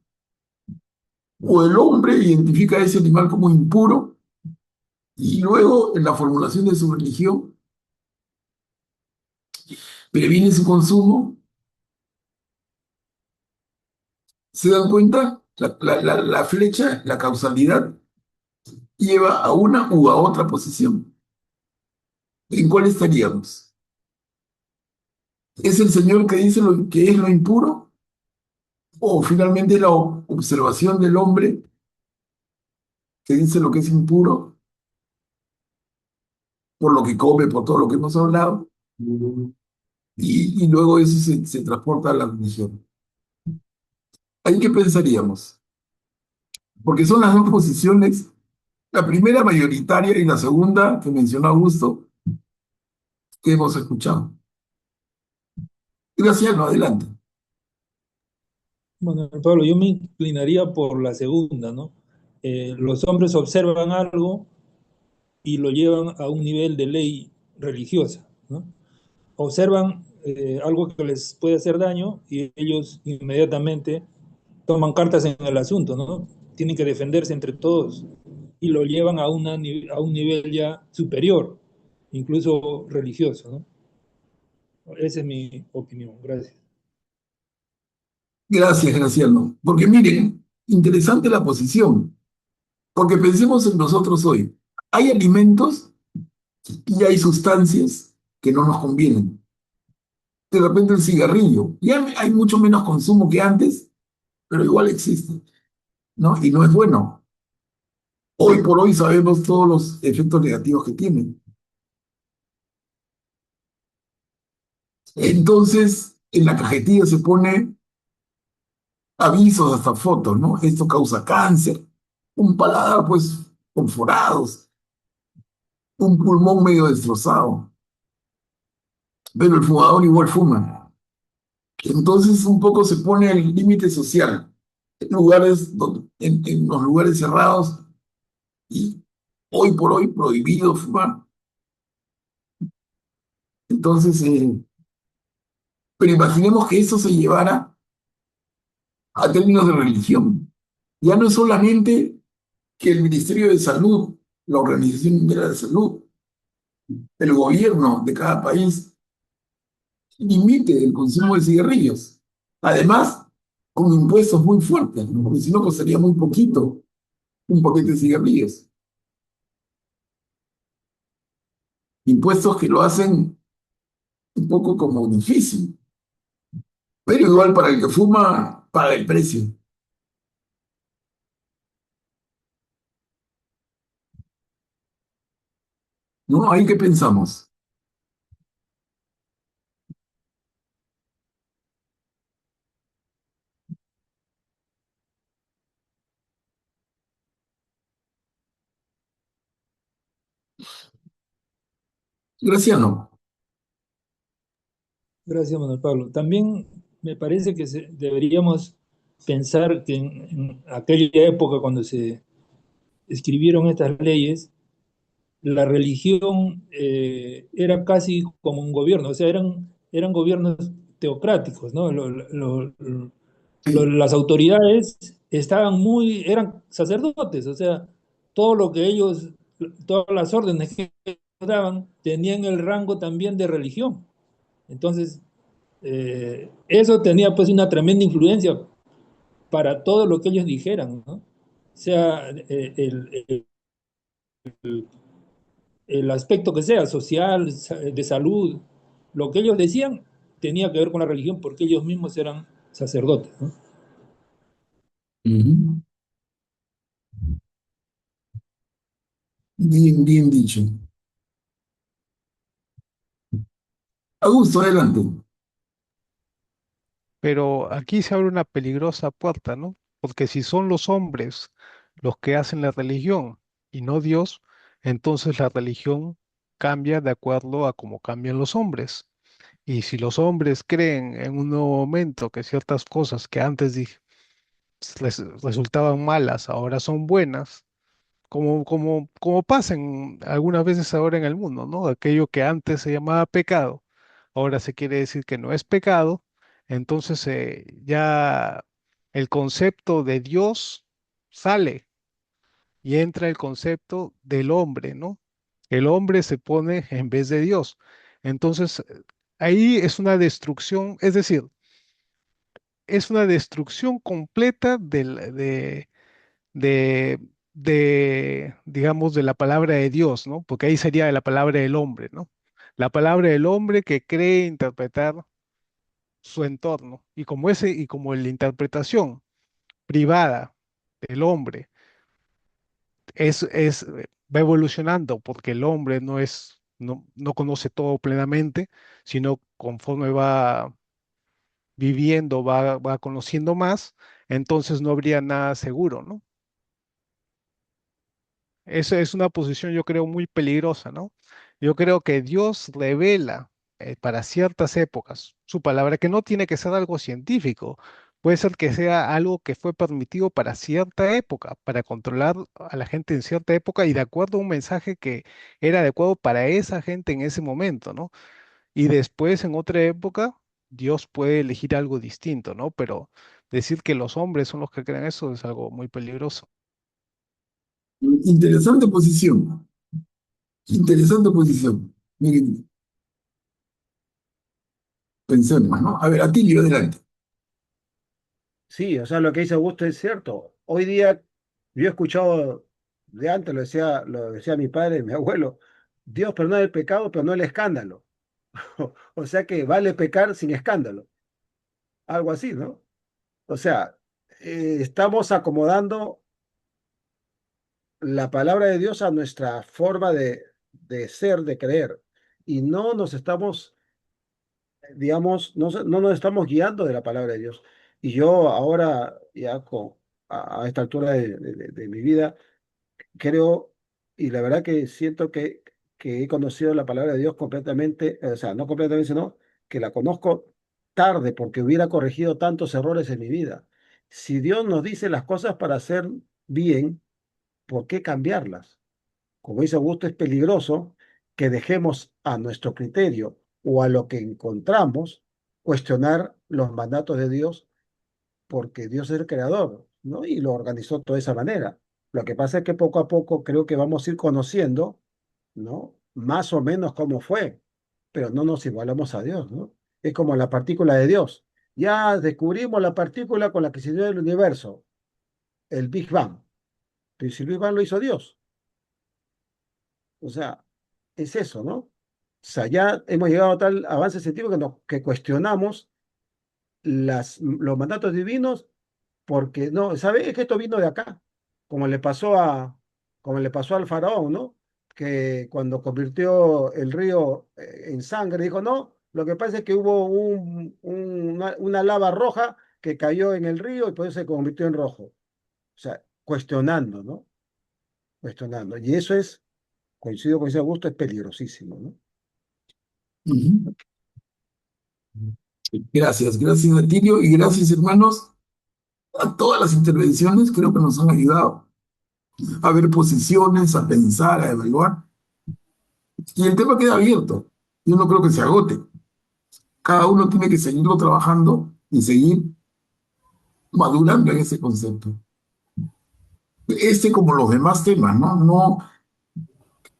o el hombre identifica a ese animal como impuro, y luego en la formulación de su religión previene su consumo. ¿Se dan cuenta? La flecha, la causalidad, lleva a una u a otra posición. ¿En cuál estaríamos? ¿Es el Señor que dice lo que es lo impuro? ¿O finalmente la observación del hombre que dice lo que es impuro por lo que come, por todo lo que hemos hablado? Y luego eso se transporta a la religión. ¿Ahí qué pensaríamos? Porque son las dos posiciones, la primera mayoritaria y la segunda que mencionó Augusto, que hemos escuchado. Graciano, adelante. Bueno, Pablo, yo me inclinaría por la segunda, ¿no? Los hombres observan algo y lo llevan a un nivel de ley religiosa, ¿no? Observan algo que les puede hacer daño y ellos inmediatamente toman cartas en el asunto, ¿no? Tienen que defenderse entre todos y lo llevan a un nivel ya superior, incluso religioso, ¿no? Esa es mi opinión. Gracias. Gracias, Graciano. Porque miren, interesante la posición. Porque pensemos en nosotros hoy. Hay alimentos y hay sustancias que no nos convienen. De repente el cigarrillo. Ya hay mucho menos consumo que antes, pero igual existe, ¿no? Y no es bueno. Hoy por hoy sabemos todos los efectos negativos que tienen. Entonces, en la cajetilla se pone avisos, hasta fotos, ¿no? Esto causa cáncer, un paladar, pues, perforados, un pulmón medio destrozado, pero el fumador igual fuma. Entonces, un poco se pone el límite social en los lugares cerrados y hoy por hoy prohibido fumar. Entonces, pero imaginemos que eso se llevara a términos de religión. Ya no es solamente que el Ministerio de Salud, la Organización Mundial de Salud, el gobierno de cada país limite el consumo de cigarrillos. Además, con impuestos muy fuertes, ¿no? Porque si no costaría muy poquito un paquete de cigarrillos. Impuestos que lo hacen un poco como difícil, pero igual para el que fuma, paga el precio. ¿No? ¿Ahí qué pensamos? Graciano. Gracias, Manuel Pablo. También me parece que deberíamos pensar que en aquella época, cuando se escribieron estas leyes, la religión era casi como un gobierno, o sea, eran gobiernos teocráticos, ¿no? Sí. Las autoridades eran sacerdotes, o sea, todo lo que ellos, todas las órdenes que daban tenían el rango también de religión. Entonces, eso tenía pues una tremenda influencia para todo lo que ellos dijeran, ¿no? O sea, el aspecto que sea, social, de salud, lo que ellos decían tenía que ver con la religión porque ellos mismos eran sacerdotes, ¿no? Ujú. Bien, bien dicho. Augusto, adelante. Pero aquí se abre una peligrosa puerta, ¿no? Porque si son los hombres los que hacen la religión y no Dios, entonces la religión cambia de acuerdo a cómo cambian los hombres. Y si los hombres creen en un nuevo momento que ciertas cosas que antes resultaban malas, ahora son buenas, como pasa algunas veces ahora en el mundo, ¿no? Aquello que antes se llamaba pecado, ahora se quiere decir que no es pecado, entonces ya el concepto de Dios sale y entra el concepto del hombre, ¿no? El hombre se pone en vez de Dios. Entonces, ahí es una destrucción, es decir, es una destrucción completa de, digamos, de la palabra de Dios, ¿no? Porque ahí sería la palabra del hombre, ¿no? La palabra del hombre que cree interpretar su entorno. Y como la interpretación privada del hombre va evolucionando porque el hombre no conoce todo plenamente, sino conforme va viviendo, va conociendo más, entonces no habría nada seguro, ¿no? Esa es una posición, yo creo, muy peligrosa, ¿no? Yo creo que Dios revela para ciertas épocas su palabra, que no tiene que ser algo científico, puede ser que sea algo que fue permitido para cierta época, para controlar a la gente en cierta época y de acuerdo a un mensaje que era adecuado para esa gente en ese momento, ¿no? Y después, en otra época, Dios puede elegir algo distinto, ¿no? Pero decir que los hombres son los que crean eso es algo muy peligroso. Interesante posición. Interesante posición. Miren, pensemos, ¿no? A ver, Atilio, adelante. Sí, o sea, lo que dice Augusto es cierto. Hoy día, yo he escuchado de antes, lo decía mi padre y mi abuelo, Dios perdona el pecado, pero no el escándalo. O sea que vale pecar sin escándalo, algo así, ¿no? O sea, estamos acomodando la palabra de Dios a nuestra forma de ser, de creer, y no nos estamos, digamos, no nos estamos guiando de la palabra de Dios. Y yo ahora, ya a esta altura de mi vida, creo, y la verdad que siento que he conocido la palabra de Dios completamente, o sea, no completamente, sino que la conozco tarde porque hubiera corregido tantos errores en mi vida. Si Dios nos dice las cosas para hacer bien, ¿por qué cambiarlas? Como dice Augusto, es peligroso que dejemos a nuestro criterio o a lo que encontramos cuestionar los mandatos de Dios porque Dios es el creador, ¿no? Y lo organizó de esa manera. Lo que pasa es que poco a poco creo que vamos a ir conociendo, ¿no? Más o menos cómo fue, pero no nos igualamos a Dios, ¿no? Es como la partícula de Dios. Ya descubrimos la partícula con la que se dio el universo, el Big Bang. Pero si el Big Bang lo hizo Dios, o sea, es eso, ¿no? sea, ya hemos llegado a tal avance científico que cuestionamos los mandatos divinos porque no, ¿sabe? Es que esto vino de acá, como le pasó como le pasó al faraón, ¿no? Que cuando convirtió el río en sangre, dijo, no, lo que pasa es que hubo una lava roja que cayó en el río y por eso se convirtió en rojo. O sea, cuestionando, ¿no? Cuestionando. Y eso coincido con ese gusto, es peligrosísimo, ¿no? Ujú. Gracias, gracias Atilio y gracias hermanos a todas las intervenciones, creo que nos han ayudado a ver posiciones, a pensar, a evaluar. Y el tema queda abierto. Yo no creo que se agote. Cada uno tiene que seguirlo trabajando y seguir madurando en ese concepto. Este como los demás temas, ¿no? No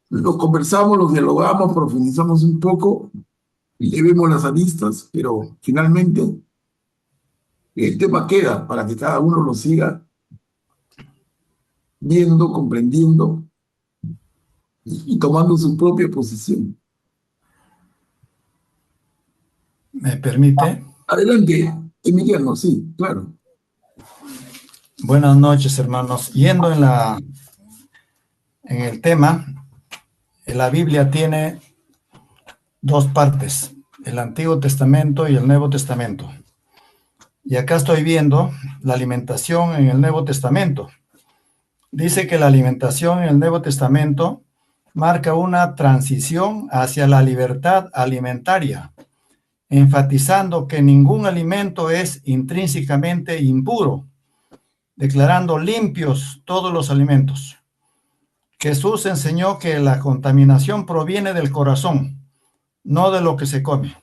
los conversamos, los dialogamos, profundizamos un poco, le vemos las aristas, pero finalmente el tema queda para que cada uno lo siga viendo, comprendiendo y tomando su propia posición. ¿Me permite? Adelante, Emiliano, sí, claro. Buenas noches, hermanos. Yendo en el tema, la Biblia tiene dos partes, el Antiguo Testamento y el Nuevo Testamento. Y acá estoy viendo la alimentación en el Nuevo Testamento. Dice que la alimentación en el Nuevo Testamento marca una transición hacia la libertad alimentaria, enfatizando que ningún alimento es intrínsecamente impuro, declarando limpios todos los alimentos. Jesús enseñó que la contaminación proviene del corazón, no de lo que se come.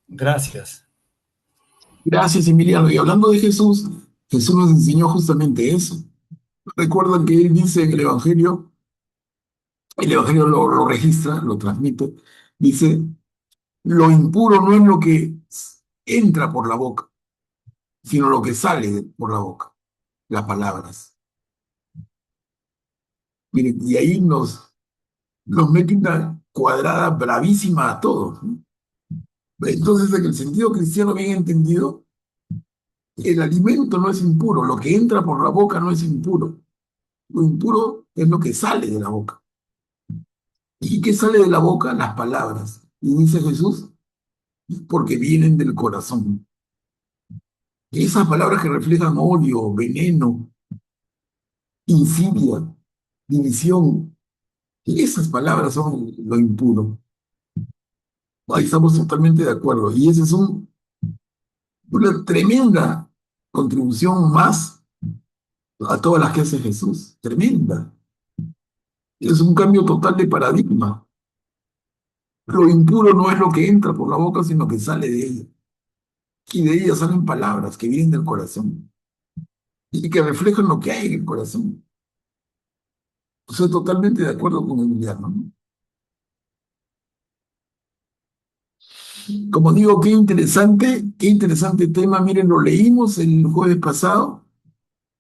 Gracias. Gracias, Emiliano. Y hablando de Jesús, Jesús nos enseñó justamente eso. Recuerdan que él dice en el Evangelio lo registra, lo transmite, dice, lo impuro no es lo que entra por la boca, sino lo que sale por la boca, las palabras. Miren, y ahí nos mete una cuadrada bravísima a todos, ¿no? Entonces, en el sentido cristiano bien entendido, el alimento no es impuro, lo que entra por la boca no es impuro. Lo impuro es lo que sale de la boca. ¿Y qué sale de la boca? Las palabras. Y dice Jesús, porque vienen del corazón. Y esas palabras que reflejan odio, veneno, insidia, división, esas palabras son lo impuro. Ahí estamos totalmente de acuerdo. Y esa es una tremenda contribución más a todas las que hace Jesús. Tremenda. Es un cambio total de paradigma. Lo impuro no es lo que entra por la boca, sino que sale de ella. Y de ella salen palabras que vienen del corazón y que reflejan lo que hay en el corazón. Estoy totalmente de acuerdo con Emiliano, ¿no? Como digo, qué interesante tema. Miren, lo leímos el jueves pasado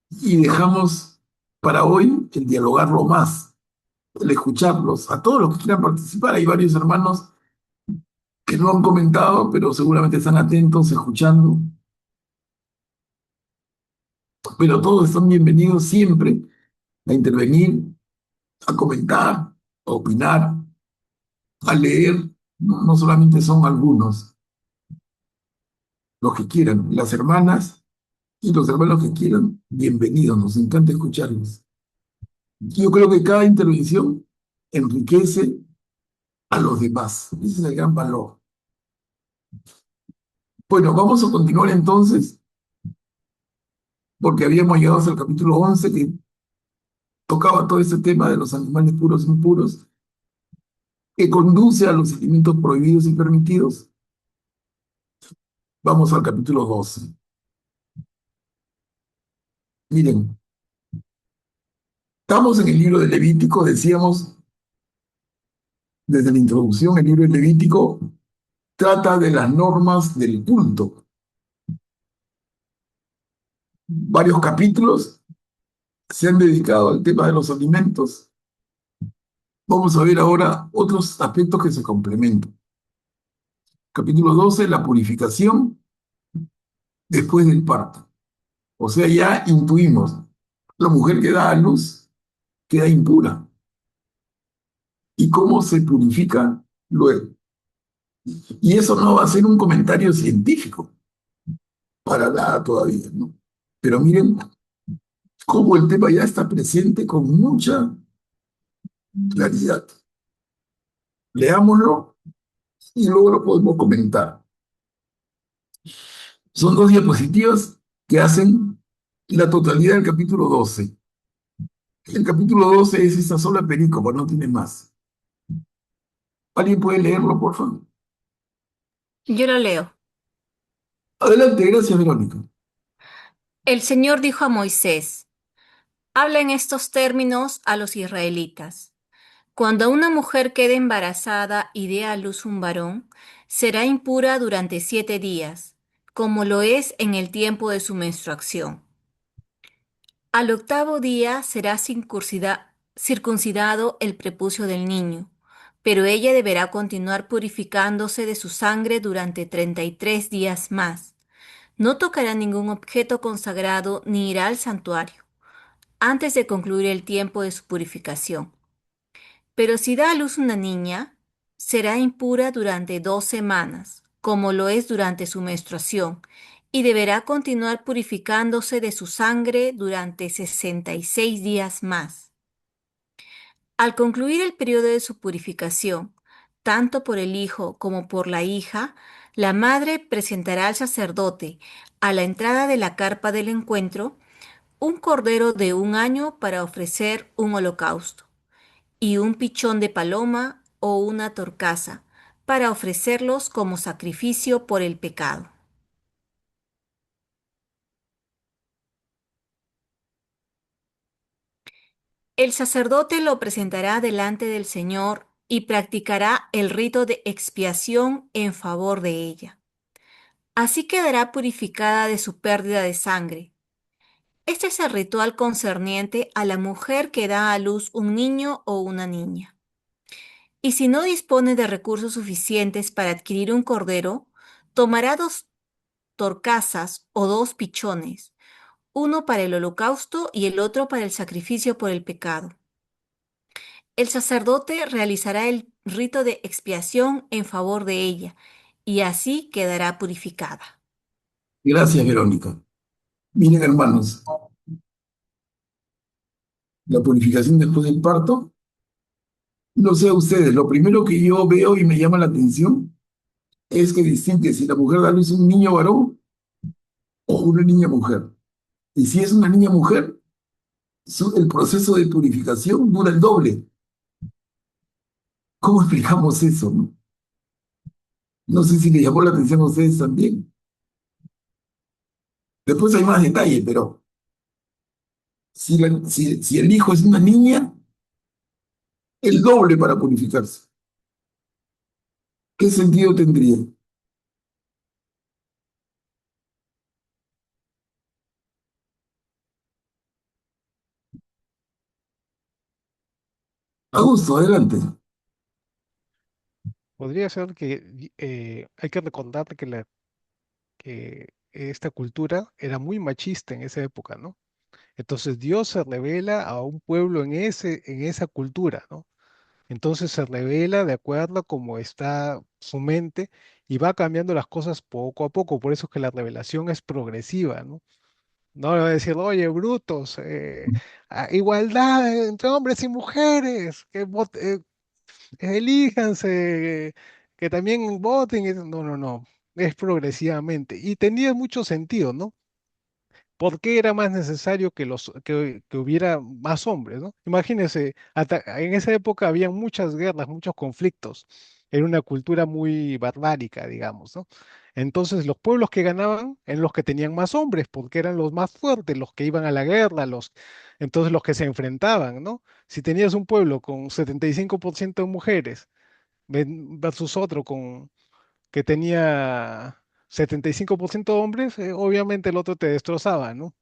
y dejamos para hoy el dialogarlo más, el escucharlos. A todos los que quieran participar, hay varios hermanos que no han comentado, pero seguramente están atentos, escuchando. Pero todos están bienvenidos siempre a intervenir, a comentar, a opinar, a leer. No, no solamente son algunos los que quieran, las hermanas y los hermanos que quieran, bienvenidos, nos encanta escucharlos. Yo creo que cada intervención enriquece a los demás. Ese es el gran valor. Bueno, vamos a continuar entonces, porque habíamos llegado hasta el capítulo 11 que tocaba todo este tema de los animales puros e impuros, que conduce a los alimentos prohibidos y permitidos. Vamos al capítulo 12. Miren, estamos en el libro de Levítico, decíamos desde la introducción, el libro de Levítico trata de las normas del culto. Varios capítulos se han dedicado al tema de los alimentos Vamos a ver ahora otros aspectos que se complementan. Capítulo 12, la purificación después del parto. O sea, ya intuimos, la mujer que da a luz queda impura. ¿Y cómo se purifica luego? Y eso no va a ser un comentario científico, para nada todavía, ¿no? Pero miren cómo el tema ya está presente con mucha claridad. Leámoslo y luego lo podemos comentar. Son dos diapositivas que hacen la totalidad del capítulo 12. El capítulo 12 es esa sola perícopa, no tiene más. ¿Alguien puede leerlo, por favor? Yo lo leo. Adelante, gracias, Verónica. El Señor dijo a Moisés, habla en estos términos a los israelitas. Cuando una mujer quede embarazada y dé a luz un varón, será impura durante 7 días, como lo es en el tiempo de su menstruación. Al octavo día será circuncidado el prepucio del niño, pero ella deberá continuar purificándose de su sangre durante 33 días más. No tocará ningún objeto consagrado ni irá al santuario, antes de concluir el tiempo de su purificación. Pero si da a luz una niña, será impura durante 2 semanas, como lo es durante su menstruación, y deberá continuar purificándose de su sangre durante 66 días más. Al concluir el periodo de su purificación, tanto por el hijo como por la hija, la madre presentará al sacerdote, a la entrada de la carpa del encuentro, un cordero de 1 año para ofrecer un holocausto y un pichón de paloma o una torcaza para ofrecerlos como sacrificio por el pecado. El sacerdote lo presentará delante del Señor y practicará el rito de expiación en favor de ella. Así quedará purificada de su pérdida de sangre. Este es el ritual concerniente a la mujer que da a luz un niño o una niña. Y si no dispone de recursos suficientes para adquirir un cordero, tomará 2 torcasas o 2 pichones, uno para el holocausto y el otro para el sacrificio por el pecado. El sacerdote realizará el rito de expiación en favor de ella, y así quedará purificada. Gracias, Verónica. Miren, hermanos, la purificación después del parto, no sé a ustedes, lo primero que yo veo y me llama la atención es que distingue si la mujer da a luz un niño varón o una niña mujer. Y si es una niña mujer, el proceso de purificación dura el doble. ¿Cómo explicamos eso, no? No sé si le llamó la atención a ustedes también. Después hay más detalle, pero si el hijo es una niña, el doble para purificarse. ¿Qué sentido tendría? Augusto, adelante. Podría ser que hay que recordar que esta cultura era muy machista en esa época, ¿no? Entonces Dios se revela a un pueblo en esa cultura, ¿no? Entonces se revela de acuerdo a cómo está su mente y va cambiando las cosas poco a poco. Por eso es que la revelación es progresiva, ¿no? No le va a decir, oye, brutos, igualdad entre hombres y mujeres, elíjanse, que también voten. No, no, no, es progresivamente. Y tenía mucho sentido, ¿no? ¿Por qué era más necesario que hubiera más hombres, ¿no? Imagínense, en esa época había muchas guerras, muchos conflictos. Era una cultura muy barbárica, digamos, ¿no? Entonces los pueblos que ganaban eran los que tenían más hombres, porque eran los más fuertes, los que iban a la guerra, entonces los que se enfrentaban, ¿no? Si tenías un pueblo con 75% de mujeres versus otro que tenía 75% de hombres, obviamente el otro te destrozaba, ¿no?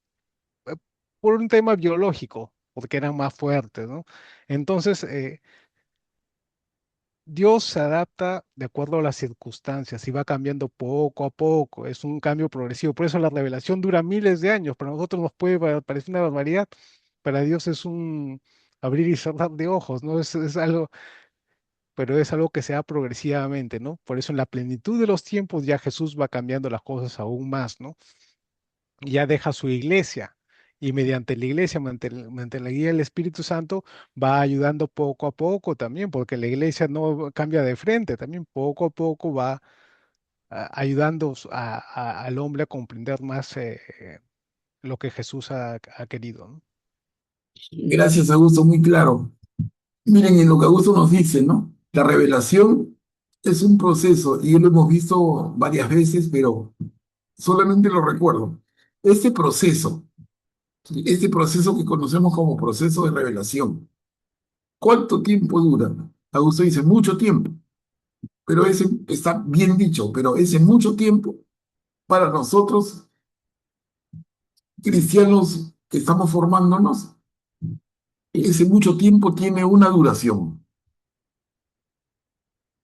eh, por un tema biológico, porque eran más fuertes, ¿no? Entonces, Dios se adapta de acuerdo a las circunstancias y va cambiando poco a poco. Es un cambio progresivo. Por eso la revelación dura miles de años. Para nosotros nos puede parecer una barbaridad. Para Dios es un abrir y cerrar de ojos, ¿no? Es algo, pero es algo que se da progresivamente, ¿no? Por eso en la plenitud de los tiempos ya Jesús va cambiando las cosas aún más, ¿no? Ya deja su iglesia y mediante la iglesia, mediante la guía del Espíritu Santo, va ayudando poco a poco también, porque la iglesia no cambia de frente, también poco a poco va ayudando al hombre a comprender más lo que Jesús ha querido, ¿no? Gracias, Augusto, muy claro. Miren, en lo que Augusto nos dice, ¿no? La revelación es un proceso, y lo hemos visto varias veces, pero solamente lo recuerdo. Este proceso, este proceso que conocemos como proceso de revelación, ¿cuánto tiempo dura? Augusto dice, mucho tiempo, pero ese está bien dicho, pero ese mucho tiempo para nosotros, cristianos que estamos formándonos, ese mucho tiempo tiene una duración.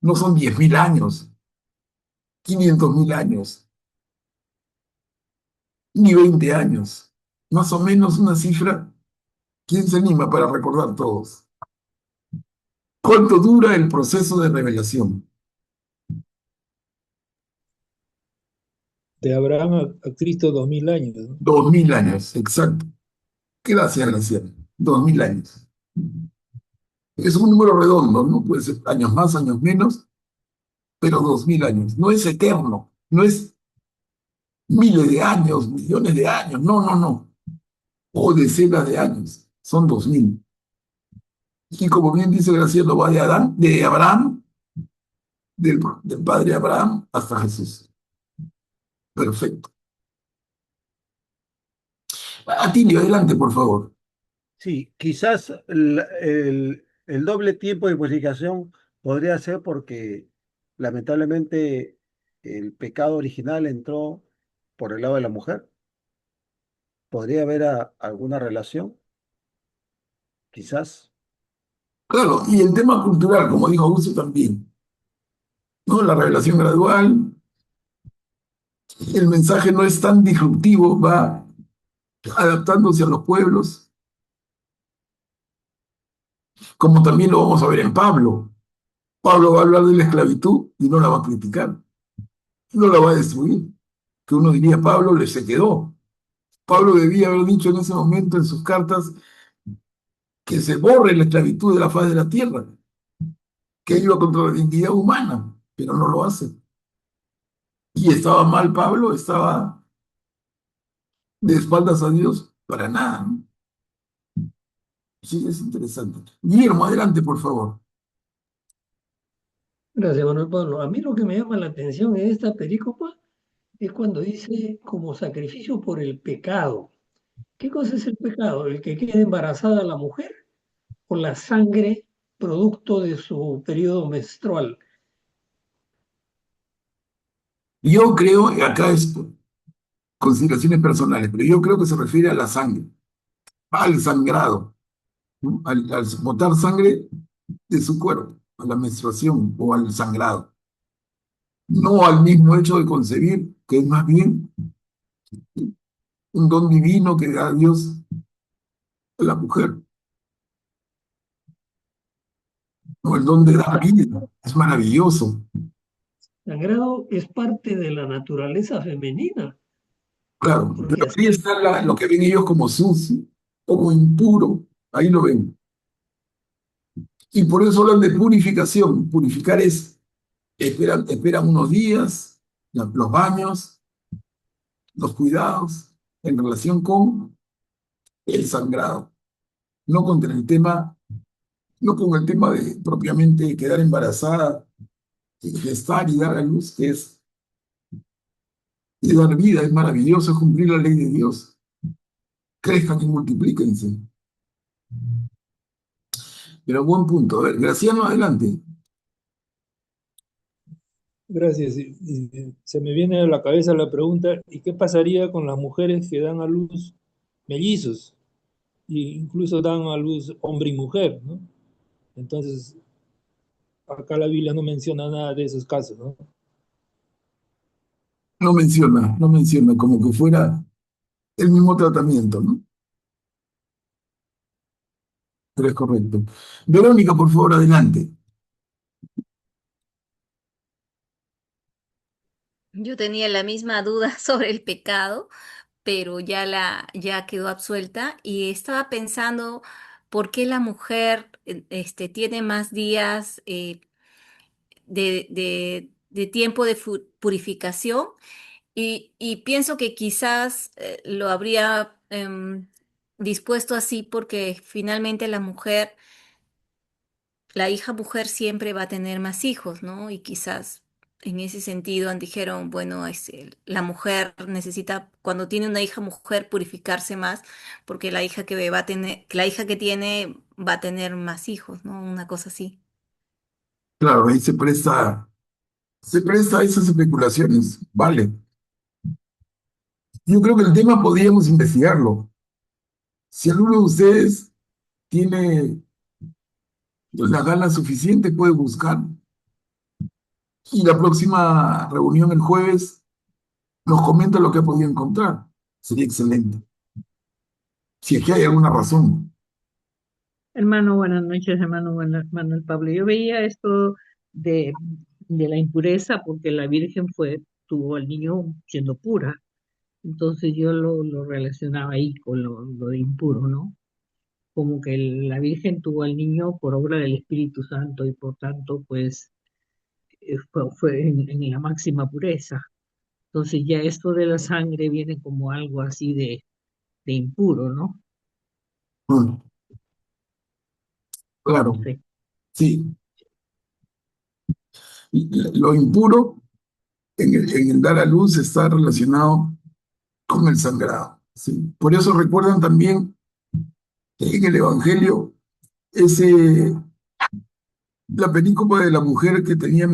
No son 10.000 años, 500.000 años, ni 20 años. Más o menos una cifra. ¿Quién se anima para recordar todos? ¿Cuánto dura el proceso de revelación? De Abraham a Cristo 2000 años, ¿no? 2.000 años, exacto. Gracias, Graciela. 2.000 años. Es un número redondo, ¿no? Puede ser años más, años menos, pero 2.000 años. No es eterno, no es miles de años, millones de años, no, no, no. O decenas de años, son 2.000. Y como bien dice Graciela, va de Adán, de Abraham, del padre Abraham hasta Jesús. Perfecto. Atilio, adelante, por favor. Sí, quizás el doble tiempo de purificación podría ser porque lamentablemente el pecado original entró por el lado de la mujer. ¿Podría haber alguna relación? Quizás. Claro, y el tema cultural, como dijo Augusto también, ¿no? La revelación gradual, el mensaje no es tan disruptivo, va adaptándose a los pueblos, como también lo vamos a ver en Pablo. Pablo va a hablar de la esclavitud y no la va a criticar, no la va a destruir. Que uno diría, Pablo le se quedó. Pablo debía haber dicho en ese momento en sus cartas que se borre la esclavitud de la faz de la tierra, que iba contra la dignidad humana, pero no lo hace. Y estaba mal Pablo, estaba de espaldas a Dios, para nada, ¿no? Sí, es interesante. Guillermo, adelante, por favor. Gracias, Manuel Pablo. A mí lo que me llama la atención en esta perícopa es cuando dice como sacrificio por el pecado. ¿Qué cosa es el pecado? ¿El que quede embarazada la mujer o la sangre producto de su periodo menstrual? Yo creo, acá es consideraciones personales, pero yo creo que se refiere a la sangre, al sangrado, ¿no? Al botar sangre de su cuerpo, a la menstruación o al sangrado, no al mismo hecho de concebir, que es más bien un don divino que da Dios a la mujer, o el don de dar vida, es maravilloso. Sangrado es parte de la naturaleza femenina, Claro, porque pero así ahí está lo que ven ellos como sucio, como impuro, ahí lo ven. Y por eso hablan de purificación. Purificar es, esperan unos días, los baños, los cuidados en relación con el sangrado, no con el tema, no con el tema de propiamente quedar embarazada, y gestar y dar a luz, que es y dar vida, es maravilloso, es cumplir la ley de Dios. Crezcan y multiplíquense. Pero buen punto. A ver, Graciano, adelante. gracias. Se me viene a la cabeza la pregunta, ¿y qué pasaría con las mujeres que dan a luz mellizos? E incluso dan a luz hombre y mujer, ¿no? Entonces, acá la Biblia no menciona nada de esos casos, ¿no? No menciona, como que fuera el mismo tratamiento, ¿no? Pero es correcto. Verónica, por favor, adelante. Yo tenía la misma duda sobre el pecado, pero ya quedó absuelta y estaba pensando por qué la mujer tiene más días de tiempo de purificación y pienso que quizás lo habría dispuesto así porque finalmente la hija mujer siempre va a tener más hijos, ¿no? Y quizás en ese sentido dijeron, bueno, la mujer necesita, cuando tiene una hija mujer, purificarse más, porque la hija que tiene va a tener más hijos, ¿no? Una cosa así. Claro, ahí se presta a esas especulaciones. Vale. Yo creo que el tema podríamos investigarlo. Si alguno de ustedes tiene las ganas suficientes, puede buscar. Y la próxima reunión el jueves nos comenta lo que ha podido encontrar. Sería excelente. Si es que hay alguna razón. Hermano, buenas noches, hermano Manuel Pablo. Yo veía esto de, de la impureza porque la Virgen tuvo al niño siendo pura. Entonces yo lo relacionaba ahí con lo de impuro, ¿no? Como que la Virgen tuvo al niño por obra del Espíritu Santo y por tanto, pues, fue en la máxima pureza. Entonces ya esto de la sangre viene como algo así de impuro, ¿no? Mm, No claro, sé. sí. Lo impuro en el dar a luz está relacionado con el sangrado. ¿Sí? Por eso recuerdan también que en el Evangelio ese, la película de la mujer que tenía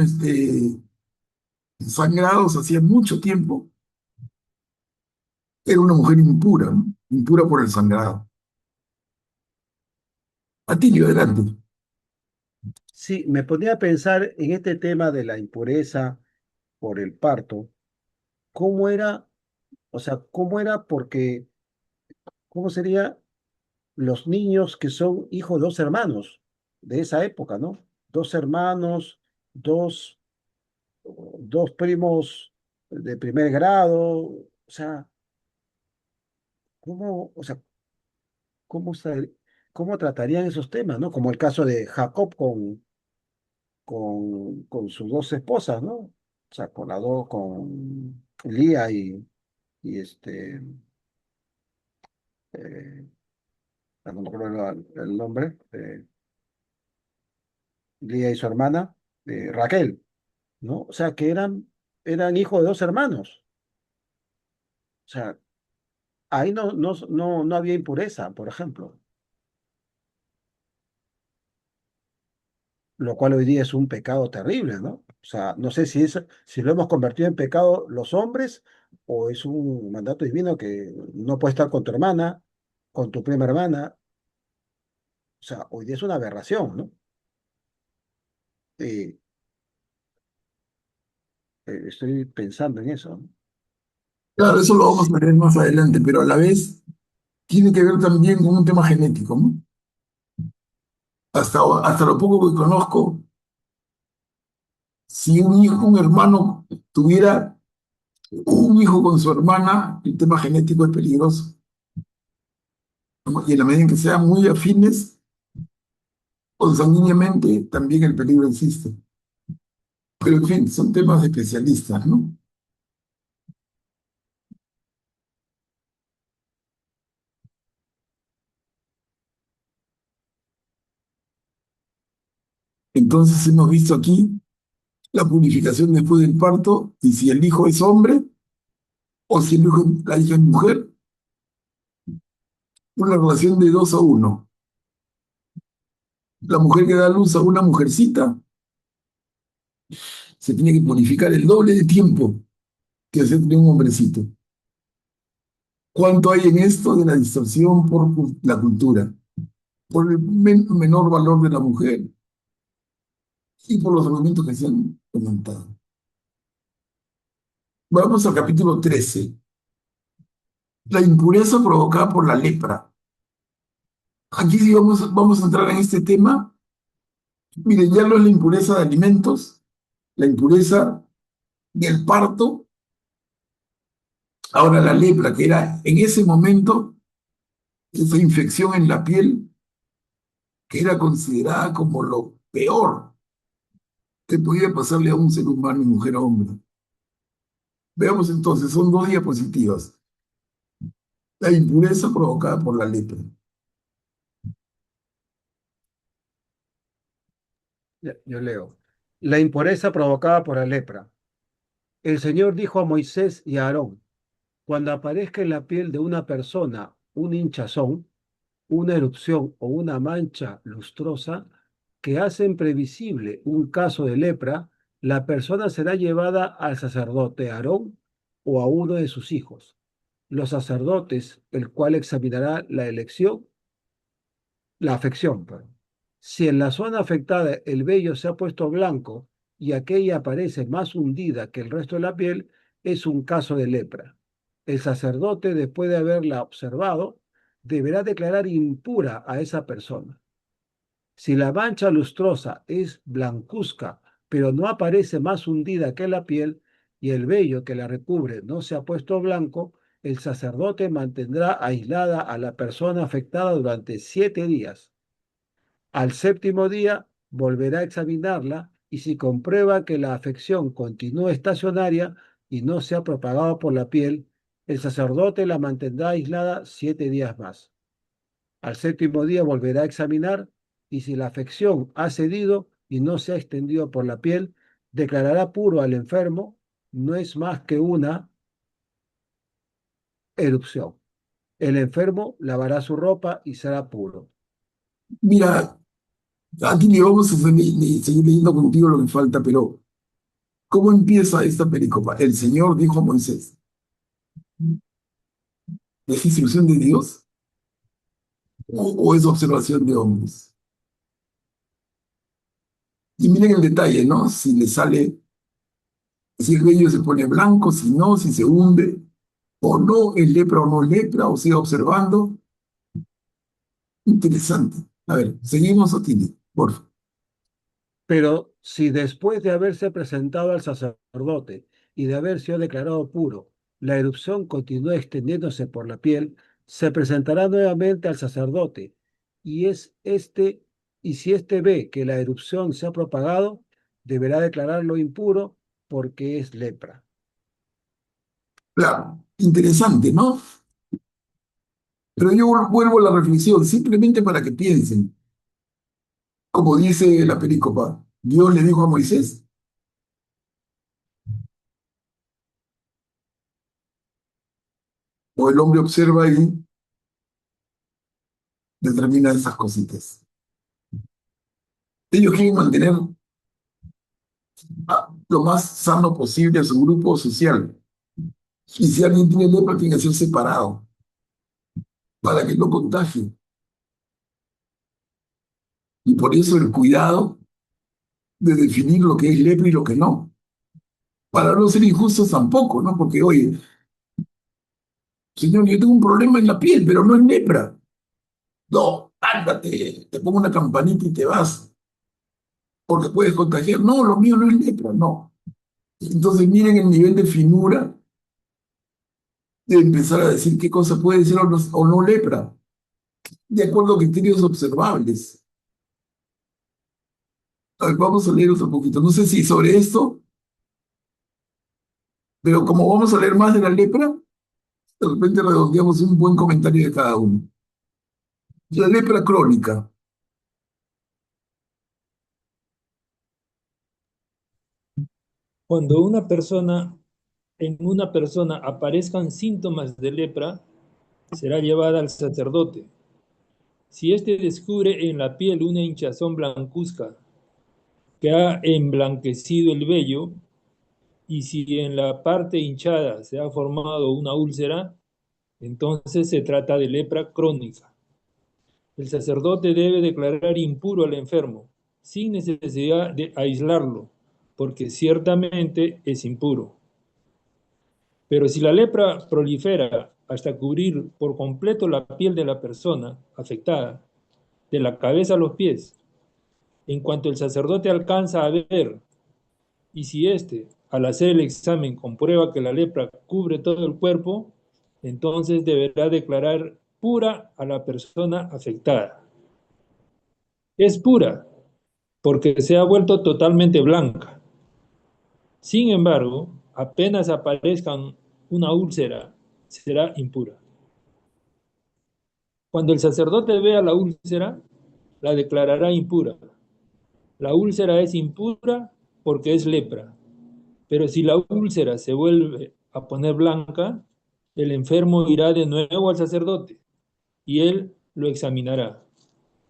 sangrados hacía mucho tiempo, era una mujer impura, ¿no? Impura por el sangrado. Atilio, adelante. Sí, me ponía a pensar en este tema de la impureza por el parto, cómo era, o sea, cómo era porque, cómo sería los niños que son hijos de dos hermanos de esa época, ¿no? Dos hermanos, dos, dos primos de primer grado, o sea, o sea, cómo, cómo tratarían esos temas, ¿no? Como el caso de Jacob con sus dos esposas, ¿no? O sea, con Lía y eh, no me acuerdo el nombre, Lía y su hermana, Raquel, ¿no? O sea, que eran hijos de dos hermanos. O sea, ahí no había impureza, por ejemplo, lo cual hoy día es un pecado terrible, ¿no? O sea, no sé si lo hemos convertido en pecado los hombres o es un mandato divino que no puedes estar con tu hermana, con tu prima hermana. O sea, hoy día es una aberración, ¿no? Eh, Estoy pensando en eso, ¿no? Claro, eso lo vamos Sí, a ver más adelante, pero a la vez tiene que ver también con un tema genético, ¿no? Hasta lo poco que conozco, si un hermano tuviera un hijo con su hermana, el tema genético es peligroso, ¿no? Y en la medida en que sean muy afines, consanguíneamente, también el peligro existe. Pero en fin, son temas de especialistas, ¿no? Entonces hemos visto aquí la purificación después del parto y si el hijo es hombre o si la hija es mujer, una relación de 2-1. La mujer que da luz a una mujercita se tiene que purificar el doble de tiempo que hacer de un hombrecito. ¿Cuánto hay en esto de la distorsión por la cultura? Por el menor valor de la mujer, y por los argumentos que se han comentado. Vamos al capítulo 13. La impureza provocada por la lepra. Aquí sí vamos a entrar en este tema. Miren, ya no es la impureza de alimentos, la impureza del parto. Ahora la lepra, que era en ese momento esa infección en la piel, que era considerada como lo peor que podía pasarle a un ser humano, mujer o hombre. Veamos entonces, son dos diapositivas. La impureza provocada por la lepra. Yo leo. La impureza provocada por la lepra. El Señor dijo a Moisés y a Aarón, cuando aparezca en la piel de una persona un hinchazón, una erupción o una mancha lustrosa que hacen previsible un caso de lepra, la persona será llevada al sacerdote Aarón o a uno de sus hijos. Los sacerdotes, el cual examinará la afección. Perdón. Si en la zona afectada el vello se ha puesto blanco y aquella parece más hundida que el resto de la piel, es un caso de lepra. El sacerdote, después de haberla observado, deberá declarar impura a esa persona. Si la mancha lustrosa es blancuzca, pero no aparece más hundida que la piel, y el vello que la recubre no se ha puesto blanco, el sacerdote mantendrá aislada a la persona afectada durante 7 días. Al séptimo día volverá a examinarla y si comprueba que la afección continúa estacionaria y no se ha propagado por la piel, el sacerdote la mantendrá aislada 7 días más. Al séptimo día volverá a examinar y si la afección ha cedido y no se ha extendido por la piel, declarará puro al enfermo, no es más que una erupción. El enfermo lavará su ropa y será puro. Mira, aquí ni vamos a seguir leyendo contigo lo que falta, pero ¿cómo empieza esta pericopa? El Señor dijo a Moisés, ¿es instrucción de Dios o es observación de hombres? Y miren el detalle, ¿no? Si le sale, si el vello se pone blanco, si no, si se hunde, o no, es lepra o no es lepra, o sigue observando. Interesante. A ver, seguimos, Otini, por favor. Pero si después de haberse presentado al sacerdote y de haber sido declarado puro, la erupción continúa extendiéndose por la piel, se presentará nuevamente al sacerdote y si éste ve que la erupción se ha propagado, deberá declararlo impuro porque es lepra. Claro, interesante, ¿no? Pero yo vuelvo a la reflexión, simplemente para que piensen. Como dice la pericopa, Dios le dijo a Moisés, o el hombre observa y determina esas cositas. Ellos quieren mantener lo más sano posible a su grupo social. Y si alguien tiene lepra, tiene que ser separado para que no contagie. Y por eso el cuidado de definir lo que es lepra y lo que no. Para no ser injustos tampoco, ¿no? Porque, oye, señor, yo tengo un problema en la piel, pero no es lepra. No, ándate, te pongo una campanita y te vas, porque puedes contagiar. No, lo mío no es lepra, no. Entonces miren el nivel de finura de empezar a decir qué cosa puede ser o no lepra, de acuerdo a criterios observables. A ver, vamos a leer otro poquito. No sé si sobre esto, pero como vamos a leer más de la lepra, de repente redondeamos un buen comentario de cada uno. La lepra crónica. Cuando en una persona aparezcan síntomas de lepra, será llevada al sacerdote. Si éste descubre en la piel una hinchazón blancuzca que ha emblanquecido el vello, y si en la parte hinchada se ha formado una úlcera, entonces se trata de lepra crónica. El sacerdote debe declarar impuro al enfermo, sin necesidad de aislarlo, porque ciertamente es impuro. Pero si la lepra prolifera hasta cubrir por completo la piel de la persona afectada, de la cabeza a los pies, en cuanto el sacerdote alcanza a ver, y si éste, al hacer el examen, comprueba que la lepra cubre todo el cuerpo, entonces deberá declarar pura a la persona afectada. Es pura porque se ha vuelto totalmente blanca. Sin embargo, apenas aparezca una úlcera, será impura. Cuando el sacerdote vea la úlcera, la declarará impura. La úlcera es impura porque es lepra, pero si la úlcera se vuelve a poner blanca, el enfermo irá de nuevo al sacerdote y él lo examinará.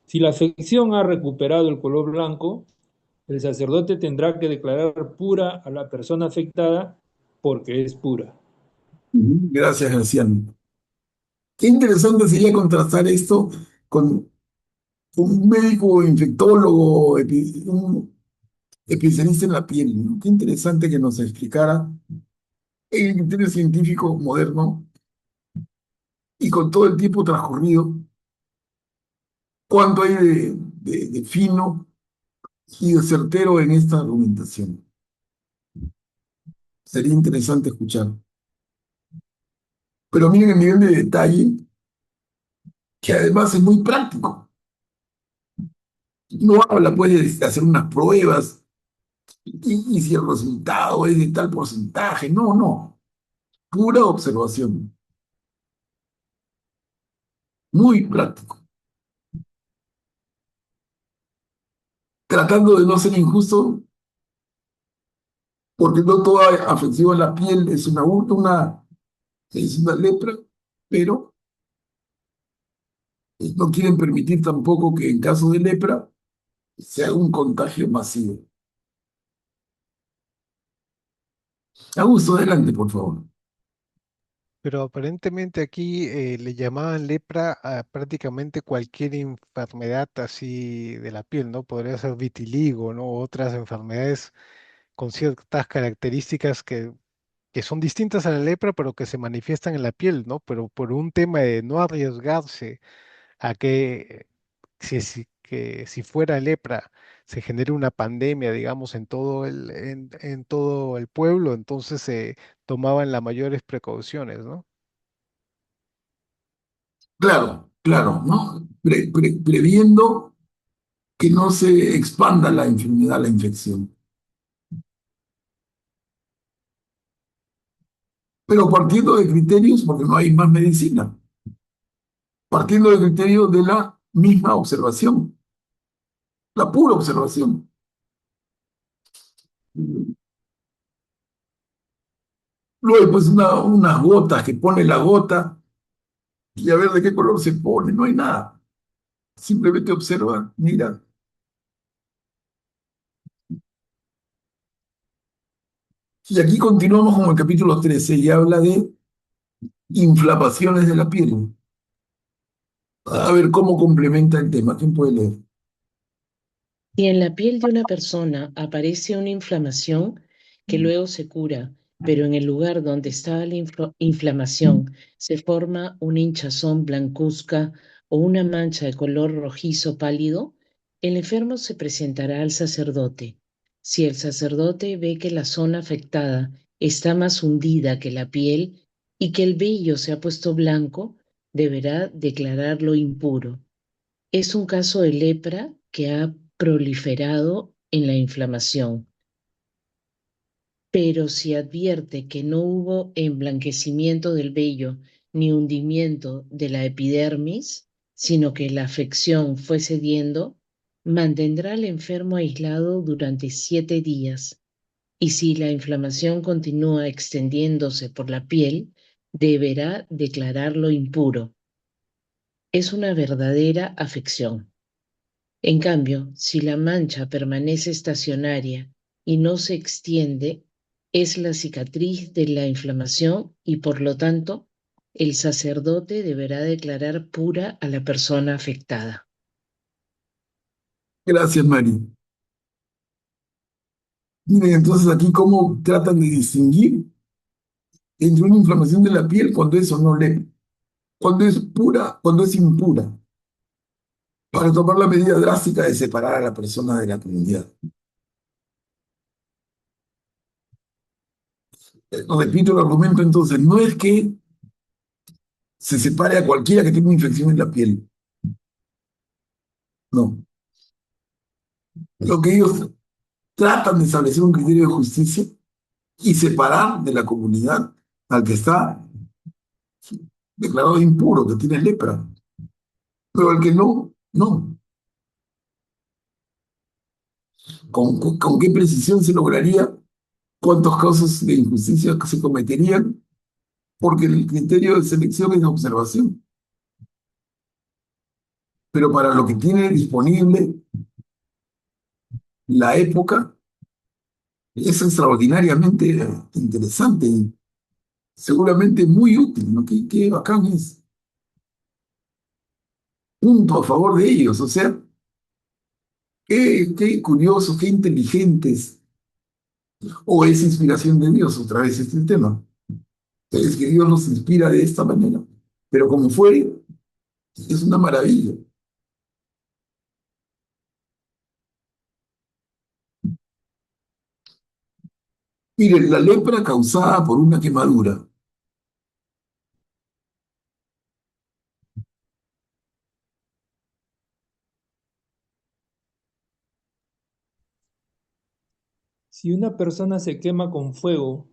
Si la afección ha recuperado el color blanco, el sacerdote tendrá que declarar pura a la persona afectada porque es pura. Gracias, Graciano. Qué interesante sería contrastar esto con un médico infectólogo, un especialista en la piel, ¿no? Qué interesante que nos explicara el criterio científico moderno y con todo el tiempo transcurrido, cuánto hay de fino y de certero en esta argumentación. Sería interesante escuchar. Pero miren el nivel de detalle, que además es muy práctico. No habla, pues, de hacer unas pruebas y si el resultado es de tal porcentaje. No, no. Pura observación. Muy práctico. Tratando de no ser injusto, porque no toda afección a la piel es una lepra, pero no quieren permitir tampoco que en caso de lepra se haga un contagio masivo. Augusto, adelante, por favor. Pero aparentemente aquí le llamaban lepra a prácticamente cualquier enfermedad así de la piel, ¿no? Podría ser vitiligo, ¿no? Otras enfermedades con ciertas características que son distintas a la lepra, pero que se manifiestan en la piel, ¿no? Pero por un tema de no arriesgarse a que si fuera lepra se genere una pandemia, digamos, en todo el pueblo, entonces se tomaban las mayores precauciones, ¿no? Claro, claro, ¿no? Previendo que no se expanda la enfermedad, la infección. Pero partiendo de criterios, porque no hay más medicina, partiendo de criterios de la misma observación, la pura observación. Luego hay pues unas gotas que pone la gota y a ver de qué color se pone, no hay nada. Simplemente observa, mira. Y aquí continuamos con el capítulo 13 y habla de inflamaciones de la piel. A ver cómo complementa el tema. ¿Quién puede leer? Si en la piel de una persona aparece una inflamación que luego se cura, pero en el lugar donde estaba la inflamación se forma una hinchazón blancuzca o una mancha de color rojizo pálido, el enfermo se presentará al sacerdote. Si el sacerdote ve que la zona afectada está más hundida que la piel y que el vello se ha puesto blanco, deberá declararlo impuro. Es un caso de lepra que ha proliferado en la inflamación, pero si advierte que no hubo emblanquecimiento del vello ni hundimiento de la epidermis, sino que la afección fue cediendo, mantendrá al enfermo aislado durante 7 días, y si la inflamación continúa extendiéndose por la piel, deberá declararlo impuro. Es una verdadera afección. En cambio, si la mancha permanece estacionaria y no se extiende, es la cicatriz de la inflamación y por lo tanto, el sacerdote deberá declarar pura a la persona afectada. Gracias, Mari. Miren, entonces aquí cómo tratan de distinguir entre una inflamación de la piel cuando es o no leve, cuando es pura, cuando es impura, para tomar la medida drástica de separar a la persona de la comunidad. Repito el argumento entonces, no es que se separe a cualquiera que tenga una infección en la piel, no. Lo que ellos tratan de establecer un criterio de justicia y separar de la comunidad al que está declarado impuro, que tiene lepra, pero al que no, no. ¿Con qué precisión se lograría? ¿Cuántos casos de injusticia se cometerían? Porque el criterio de selección es la observación. Pero para lo que tiene disponible la época, es extraordinariamente interesante y seguramente muy útil, ¿no? Qué bacán es. Punto a favor de ellos, o sea, qué curioso, qué inteligentes. O es inspiración de Dios, otra vez este tema. Es que Dios nos inspira de esta manera. Pero como fuere, es una maravilla. Miren, la lepra causada por una quemadura. Si una persona se quema con fuego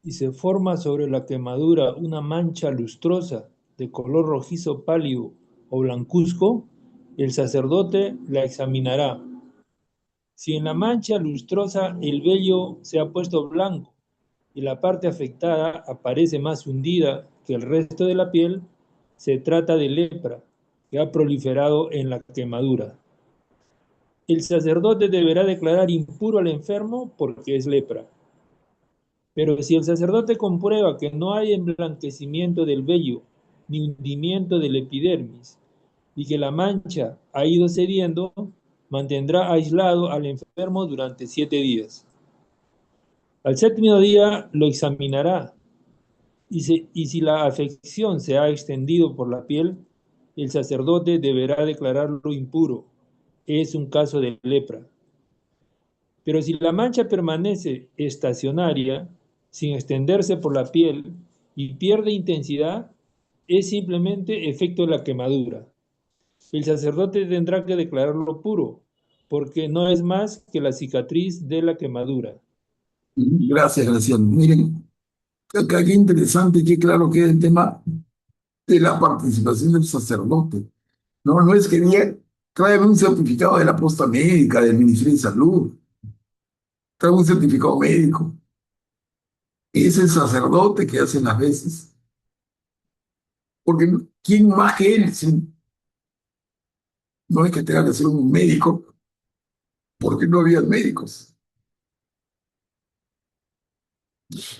y se forma sobre la quemadura una mancha lustrosa de color rojizo pálido o blancuzco, el sacerdote la examinará. Si en la mancha lustrosa el vello se ha puesto blanco y la parte afectada aparece más hundida que el resto de la piel, se trata de lepra que ha proliferado en la quemadura. El sacerdote deberá declarar impuro al enfermo porque es lepra. Pero si el sacerdote comprueba que no hay emblanquecimiento del vello ni hundimiento del epidermis y que la mancha ha ido cediendo, mantendrá aislado al enfermo durante 7 días. Al séptimo día lo examinará y si la afección se ha extendido por la piel, el sacerdote deberá declararlo impuro. Es un caso de lepra. Pero si la mancha permanece estacionaria, sin extenderse por la piel y pierde intensidad, es simplemente efecto de la quemadura. El sacerdote tendrá que declararlo puro, porque no es más que la cicatriz de la quemadura. Gracias, Graciela. Miren, acá qué interesante, qué claro que es el tema de la participación del sacerdote. No, no es que diga, tráeme un certificado de la posta médica, del Ministerio de Salud, tráeme un certificado médico. Es el sacerdote que hace las veces. Porque ¿quién más que él? Si no es que tenga que ser un médico, porque no había médicos.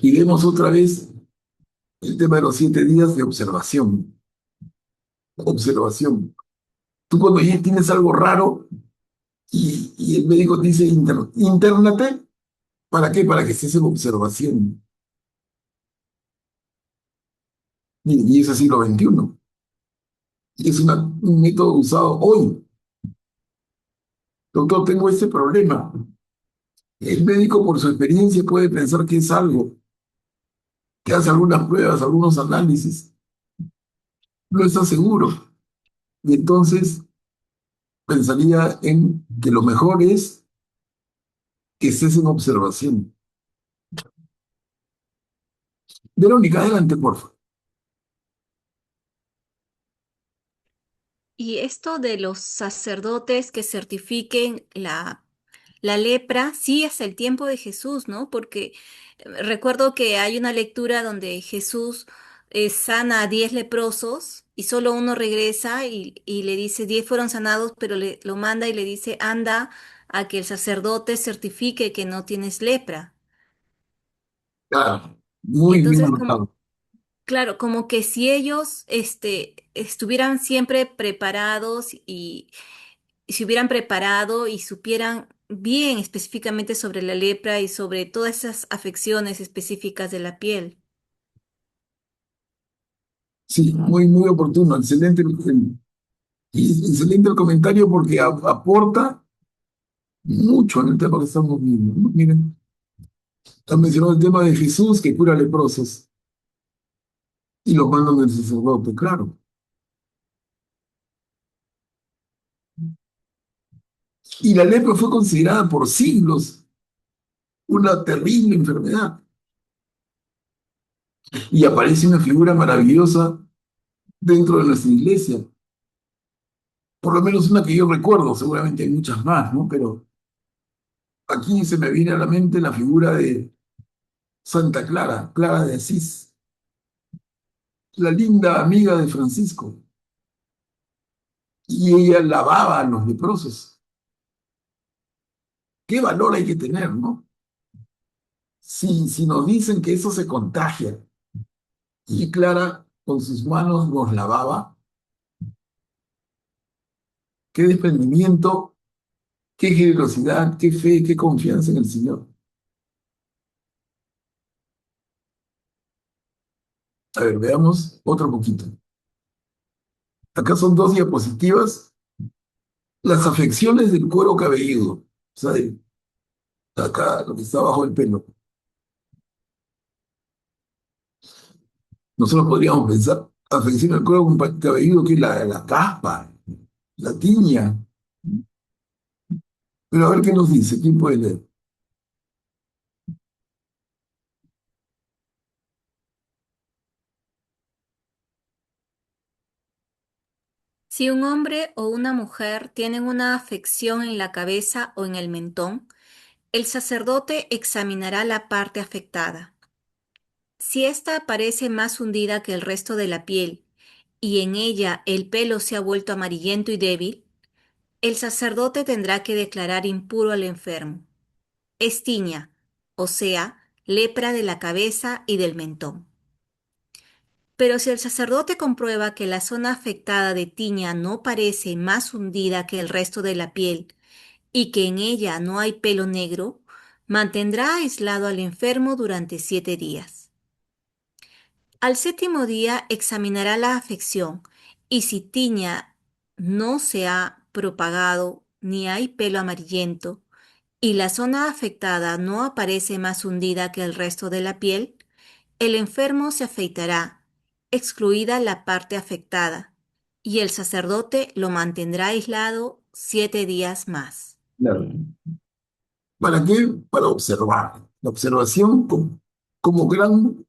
Y vemos otra vez el tema de los 7 días de observación. Observación. Tú cuando ya tienes algo raro y el médico te dice internate, ¿para qué? Para que estés en observación. Y es el siglo XXI. Es un método usado hoy. Doctor, tengo este problema. El médico, por su experiencia, puede pensar que es algo, que hace algunas pruebas, algunos análisis, no está seguro. Y entonces pensaría en que lo mejor es que estés en observación. Verónica, adelante, por favor. Y esto de los sacerdotes que certifiquen la lepra, sí, hasta el tiempo de Jesús, ¿no? Porque recuerdo que hay una lectura donde Jesús sana a 10 leprosos y solo uno regresa y le dice, 10 fueron sanados, pero lo manda y le dice, anda a que el sacerdote certifique que no tienes lepra. Claro, muy bien Entonces, como, anotado. claro, como que si ellos estuvieran siempre preparados si hubieran preparado y supieran bien específicamente sobre la lepra y sobre todas esas afecciones específicas de la piel. Sí, muy, muy oportuno, excelente, excelente el comentario porque aporta mucho en el tema que estamos viendo, ¿no? Miren, han mencionado el tema de Jesús que cura leprosos y los mandan del sacerdote, claro. Y la lepra fue considerada por siglos una terrible enfermedad. Y aparece una figura maravillosa dentro de nuestra iglesia. Por lo menos una que yo recuerdo, seguramente hay muchas más, ¿no? Pero aquí se me viene a la mente la figura de Santa Clara, Clara de Asís, la linda amiga de Francisco. Y ella lavaba a los leprosos. ¿Qué valor hay que tener, no? Si nos dicen que eso se contagia y Clara con sus manos nos lavaba, qué desprendimiento, qué generosidad, qué fe, qué confianza en el Señor. A ver, veamos otro poquito. Acá son dos diapositivas. Las afecciones del cuero cabelludo. O sea, acá lo que está bajo el pelo. Nosotros podríamos pensar, afección del cuero cabelludo, que es la caspa, la tiña. Pero a ver qué nos dice, ¿quién puede leer? Si un hombre o una mujer tienen una afección en la cabeza o en el mentón, el sacerdote examinará la parte afectada. Si ésta parece más hundida que el resto de la piel y en ella el pelo se ha vuelto amarillento y débil, el sacerdote tendrá que declarar impuro al enfermo. Es tiña, o sea, lepra de la cabeza y del mentón. Pero si el sacerdote comprueba que la zona afectada de tiña no parece más hundida que el resto de la piel y que en ella no hay pelo negro, mantendrá aislado al enfermo durante 7 días. Al séptimo día examinará la afección y si tiña no se ha propagado ni hay pelo amarillento y la zona afectada no aparece más hundida que el resto de la piel, el enfermo se afeitará, excluida la parte afectada, y el sacerdote lo mantendrá aislado 7 días más. Claro. ¿Para qué? Para observar. La observación como gran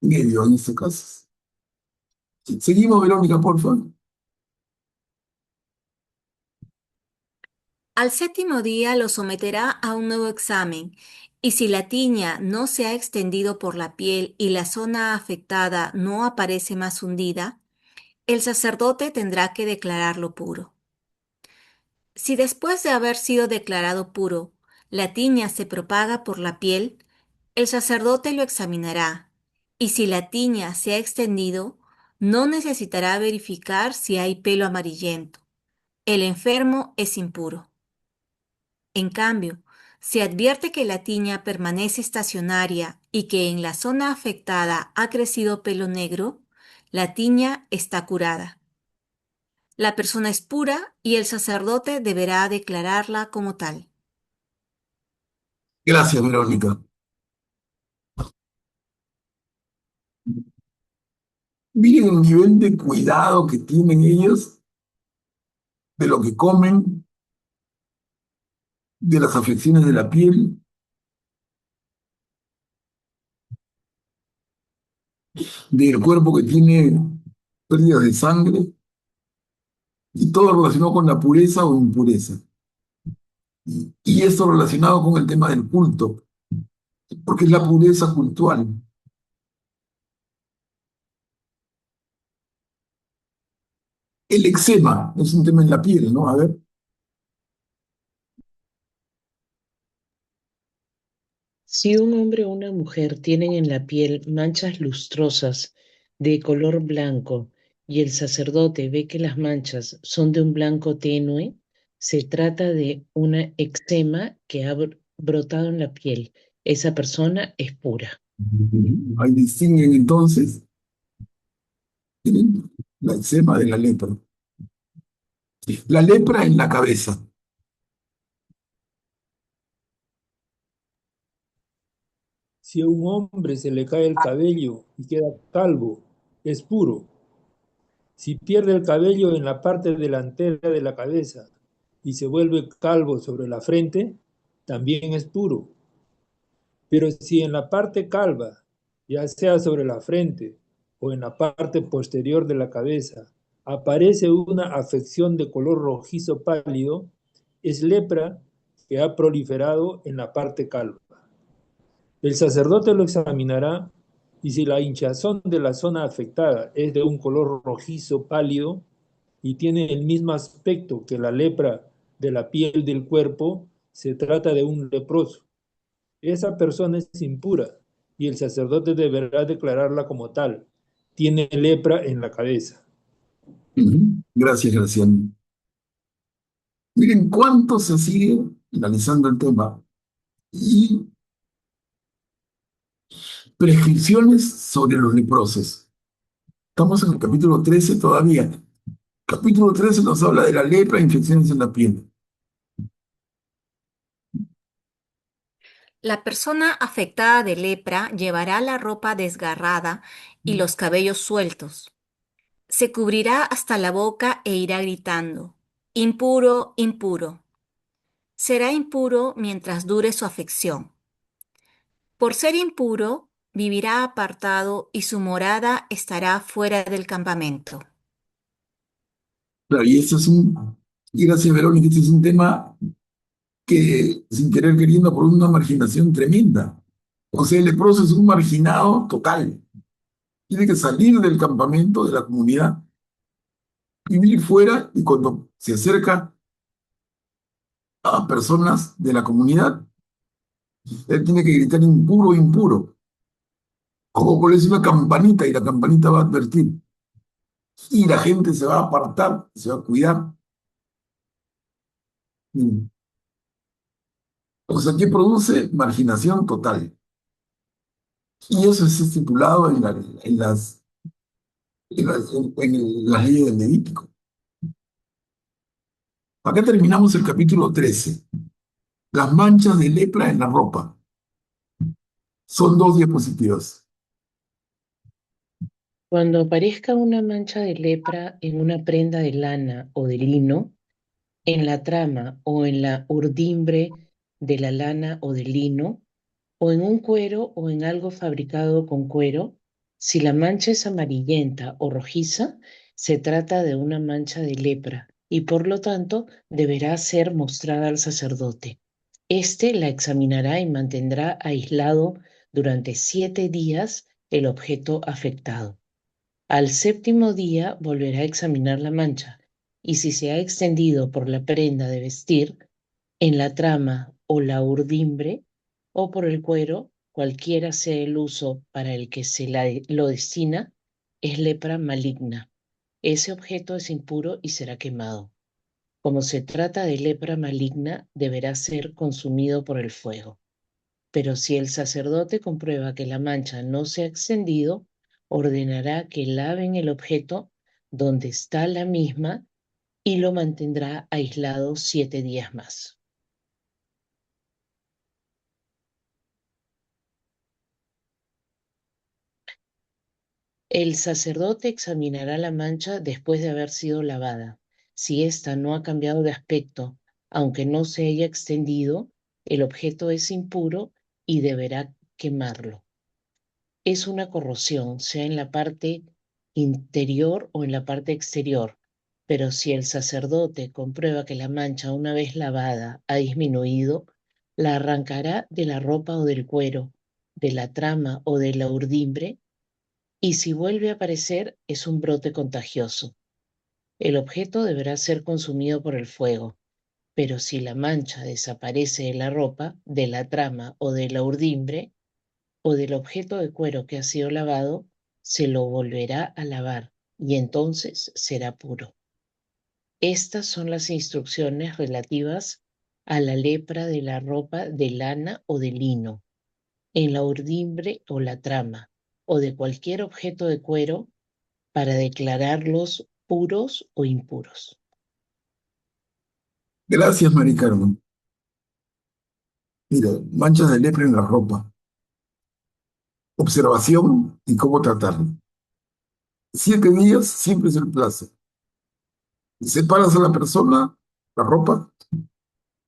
medio en este caso. Seguimos, Verónica, por favor. Al séptimo día lo someterá a un nuevo examen, y si la tiña no se ha extendido por la piel y la zona afectada no aparece más hundida, el sacerdote tendrá que declararlo puro. Si después de haber sido declarado puro, la tiña se propaga por la piel, el sacerdote lo examinará, y si la tiña se ha extendido, no necesitará verificar si hay pelo amarillento. El enfermo es impuro. En cambio, si advierte que la tiña permanece estacionaria y que en la zona afectada ha crecido pelo negro, la tiña está curada. La persona es pura y el sacerdote deberá declararla como tal. Gracias, Verónica. Miren el nivel de cuidado que tienen ellos de lo que comen, de las afecciones de la piel, del cuerpo que tiene pérdidas de sangre y todo relacionado con la pureza o impureza. Y esto relacionado con el tema del culto, porque es la pureza cultural. El eczema es un tema en la piel, ¿no? A ver. Si un hombre o una mujer tienen en la piel manchas lustrosas de color blanco y el sacerdote ve que las manchas son de un blanco tenue, Se trata de una eczema que ha brotado en la piel. Esa persona es pura. Ahí distinguen entonces, ¿tienen? La eczema de la lepra. La lepra en la cabeza. Si a un hombre se le cae el cabello y queda calvo, es puro. Si pierde el cabello en la parte delantera de la cabeza y se vuelve calvo sobre la frente, también es puro. Pero si en la parte calva, ya sea sobre la frente o en la parte posterior de la cabeza, aparece una afección de color rojizo pálido, es lepra que ha proliferado en la parte calva. El sacerdote lo examinará y si la hinchazón de la zona afectada es de un color rojizo pálido y tiene el mismo aspecto que la lepra de la piel del cuerpo, se trata de un leproso. Esa persona es impura y el sacerdote deberá declararla como tal. Tiene lepra en la cabeza. Gracias, Graciano. Miren cuánto se sigue analizando el tema y prescripciones sobre los leprosos. Estamos en el capítulo 13 todavía. Capítulo 13 nos habla de la lepra e infecciones en la piel. La persona afectada de lepra llevará la ropa desgarrada y los cabellos sueltos. Se cubrirá hasta la boca e irá gritando: impuro, impuro. Será impuro mientras dure su afección. Por ser impuro, vivirá apartado y su morada estará fuera del campamento. Claro, y gracias, Verónica, este es un tema que, sin querer queriendo, por una marginación tremenda. O sea, el leproso es un marginado total. Tiene que salir del campamento, de la comunidad, vivir fuera y cuando se acerca a personas de la comunidad, él tiene que gritar impuro, impuro. Como ponerse una campanita y la campanita va a advertir. Y la gente se va a apartar, se va a cuidar. O sea, ¿qué produce? Marginación total. Y eso es estipulado en las leyes del Levítico. Acá terminamos el capítulo 13. Las manchas de lepra en la ropa. Son 2 diapositivas. Cuando aparezca una mancha de lepra en una prenda de lana o de lino, en la trama o en la urdimbre de la lana o del lino, o en un cuero o en algo fabricado con cuero, si la mancha es amarillenta o rojiza, se trata de una mancha de lepra y por lo tanto deberá ser mostrada al sacerdote. Este la examinará y mantendrá aislado durante 7 días el objeto afectado. Al séptimo día volverá a examinar la mancha y si se ha extendido por la prenda de vestir, en la trama o la urdimbre o por el cuero, cualquiera sea el uso para el que lo destina, es lepra maligna. Ese objeto es impuro y será quemado. Como se trata de lepra maligna, deberá ser consumido por el fuego. Pero si el sacerdote comprueba que la mancha no se ha extendido, ordenará que laven el objeto donde está la misma y lo mantendrá aislado 7 días más. El sacerdote examinará la mancha después de haber sido lavada. Si ésta no ha cambiado de aspecto, aunque no se haya extendido, el objeto es impuro y deberá quemarlo. Es una corrosión, sea en la parte interior o en la parte exterior, pero si el sacerdote comprueba que la mancha una vez lavada ha disminuido, la arrancará de la ropa o del cuero, de la trama o de la urdimbre, y si vuelve a aparecer es un brote contagioso. El objeto deberá ser consumido por el fuego, pero si la mancha desaparece de la ropa, de la trama o de la urdimbre, o del objeto de cuero que ha sido lavado, se lo volverá a lavar y entonces será puro. Estas son las instrucciones relativas a la lepra de la ropa de lana o de lino, en la urdimbre o la trama, o de cualquier objeto de cuero, para declararlos puros o impuros. Gracias, Mari Carmen. Mira, manchas de lepra en la ropa. Observación y cómo tratarlo. 7 días siempre es el plazo. Separas a la persona, la ropa,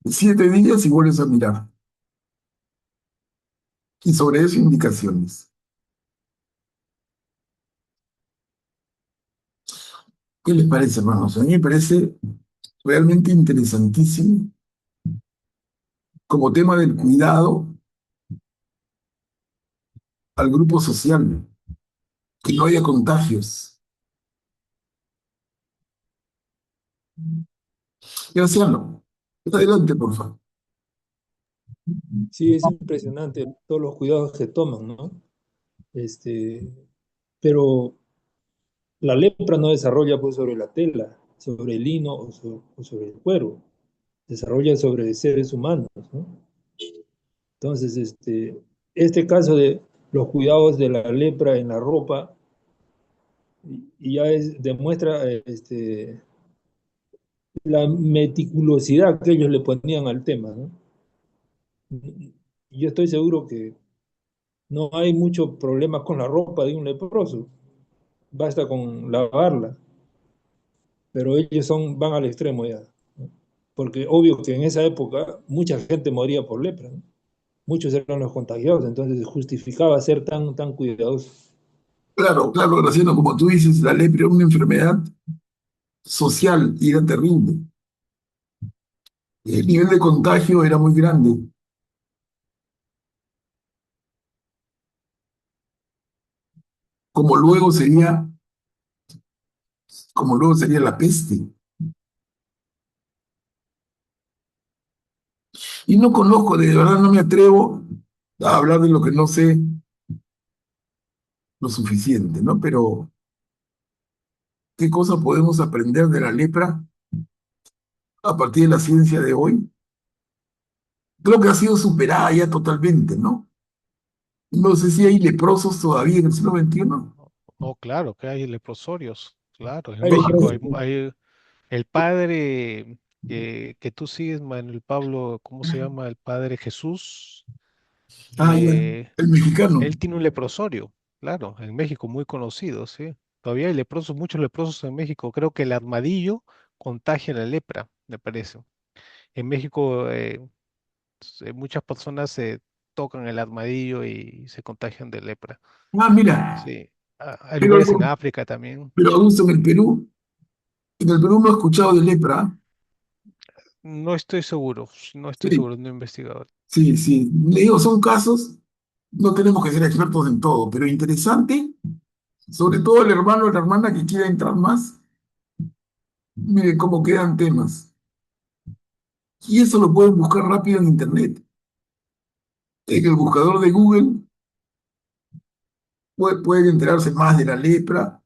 7 días y vuelves a mirar. Y sobre eso indicaciones. ¿Qué les parece, hermanos? A mí me parece realmente interesantísimo como tema del cuidado al grupo social, que no haya contagios. Graciano, adelante, por favor. Sí, es impresionante todos los cuidados que toman, ¿no? Pero la lepra no desarrolla pues sobre la tela, sobre el lino o sobre el cuero, desarrolla sobre seres humanos, ¿no? Entonces, este caso de los cuidados de la lepra en la ropa y ya demuestra la meticulosidad que ellos le ponían al tema, ¿no? Yo estoy seguro que no hay mucho problema con la ropa de un leproso, basta con lavarla, pero ellos van al extremo ya, ¿no? Porque obvio que en esa época mucha gente moría por lepra, ¿no? Muchos eran los contagiados, entonces justificaba ser tan cuidadoso. Claro, claro, Graciano, como tú dices, la lepra era una enfermedad social y era terrible. El nivel de contagio era muy grande, como luego sería, como luego sería la peste. Y no conozco, de verdad no me atrevo a hablar de lo que no sé lo suficiente, ¿no? Pero, ¿qué cosa podemos aprender de la lepra a partir de la ciencia de hoy? Creo que ha sido superada ya totalmente, ¿no? No sé si hay leprosos todavía en el siglo XXI. Oh, claro que hay leprosorios, claro. En Hay México leprosos. hay el padre que tú sigues, Manuel Pablo, ¿cómo se llama? El padre Jesús. Ah, ya, eh, el mexicano. Él tiene un leprosorio, claro, en México muy conocido, sí. Todavía hay leprosos, muchos leprosos en México. Creo que el armadillo contagia la lepra, me parece. En México muchas personas se tocan el armadillo y se contagian de lepra. Ah, mira, Sí. Hay pero, lugares en África también. pero Augusto, en el Perú no he escuchado de lepra. No estoy seguro, no estoy Sí, seguro, no he investigado. sí, sí. Le digo, son casos, no tenemos que ser expertos en todo, pero interesante, sobre todo el hermano o la hermana que quiera entrar más, miren cómo quedan temas. Y eso lo pueden buscar rápido en internet. En el buscador de Google pueden enterarse más de la lepra,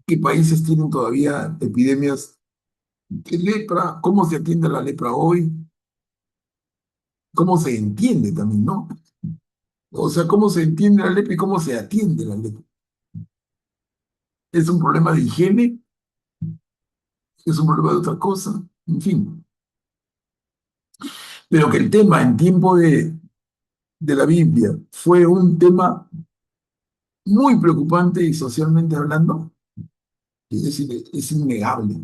qué países tienen todavía epidemias de lepra, cómo se atiende la lepra hoy, cómo se entiende también, ¿no? O sea, cómo se entiende la lepra y cómo se atiende la lepra. ¿Es un problema de higiene? ¿Es un problema de otra cosa? En fin. Pero que el tema en tiempo de la Biblia fue un tema muy preocupante y socialmente hablando, es innegable.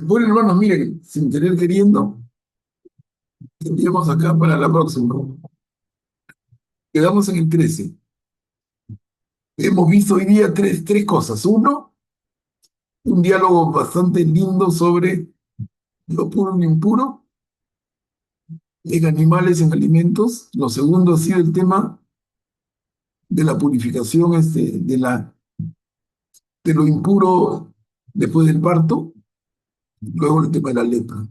Bueno, hermanos, miren, sin querer queriendo, tendríamos acá para la próxima. Quedamos en el 13. Hemos visto hoy día tres cosas. Uno, un diálogo bastante lindo sobre lo puro y lo impuro en animales, en alimentos. Lo segundo ha sido el tema de la purificación de lo impuro después del parto. Luego el tema de la lepra.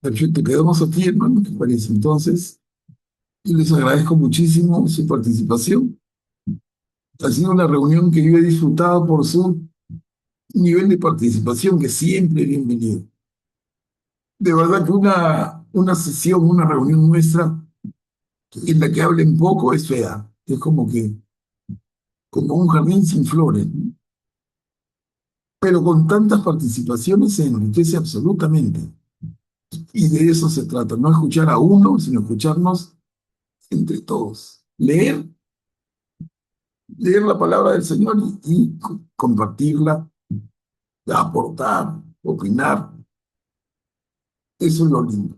Perfecto, quedamos aquí, hermano, ¿qué parece? Entonces, y les agradezco muchísimo su participación. Ha sido una reunión que yo he disfrutado por su nivel de participación, que siempre es bienvenido. De verdad que una sesión, una reunión nuestra en la que hablen poco es fea. Es como un jardín sin flores, ¿no? Pero con tantas participaciones se enriquece absolutamente. Y de eso se trata, no escuchar a uno, sino escucharnos entre todos. Leer la palabra del Señor y compartirla, aportar, opinar. Eso es lo lindo.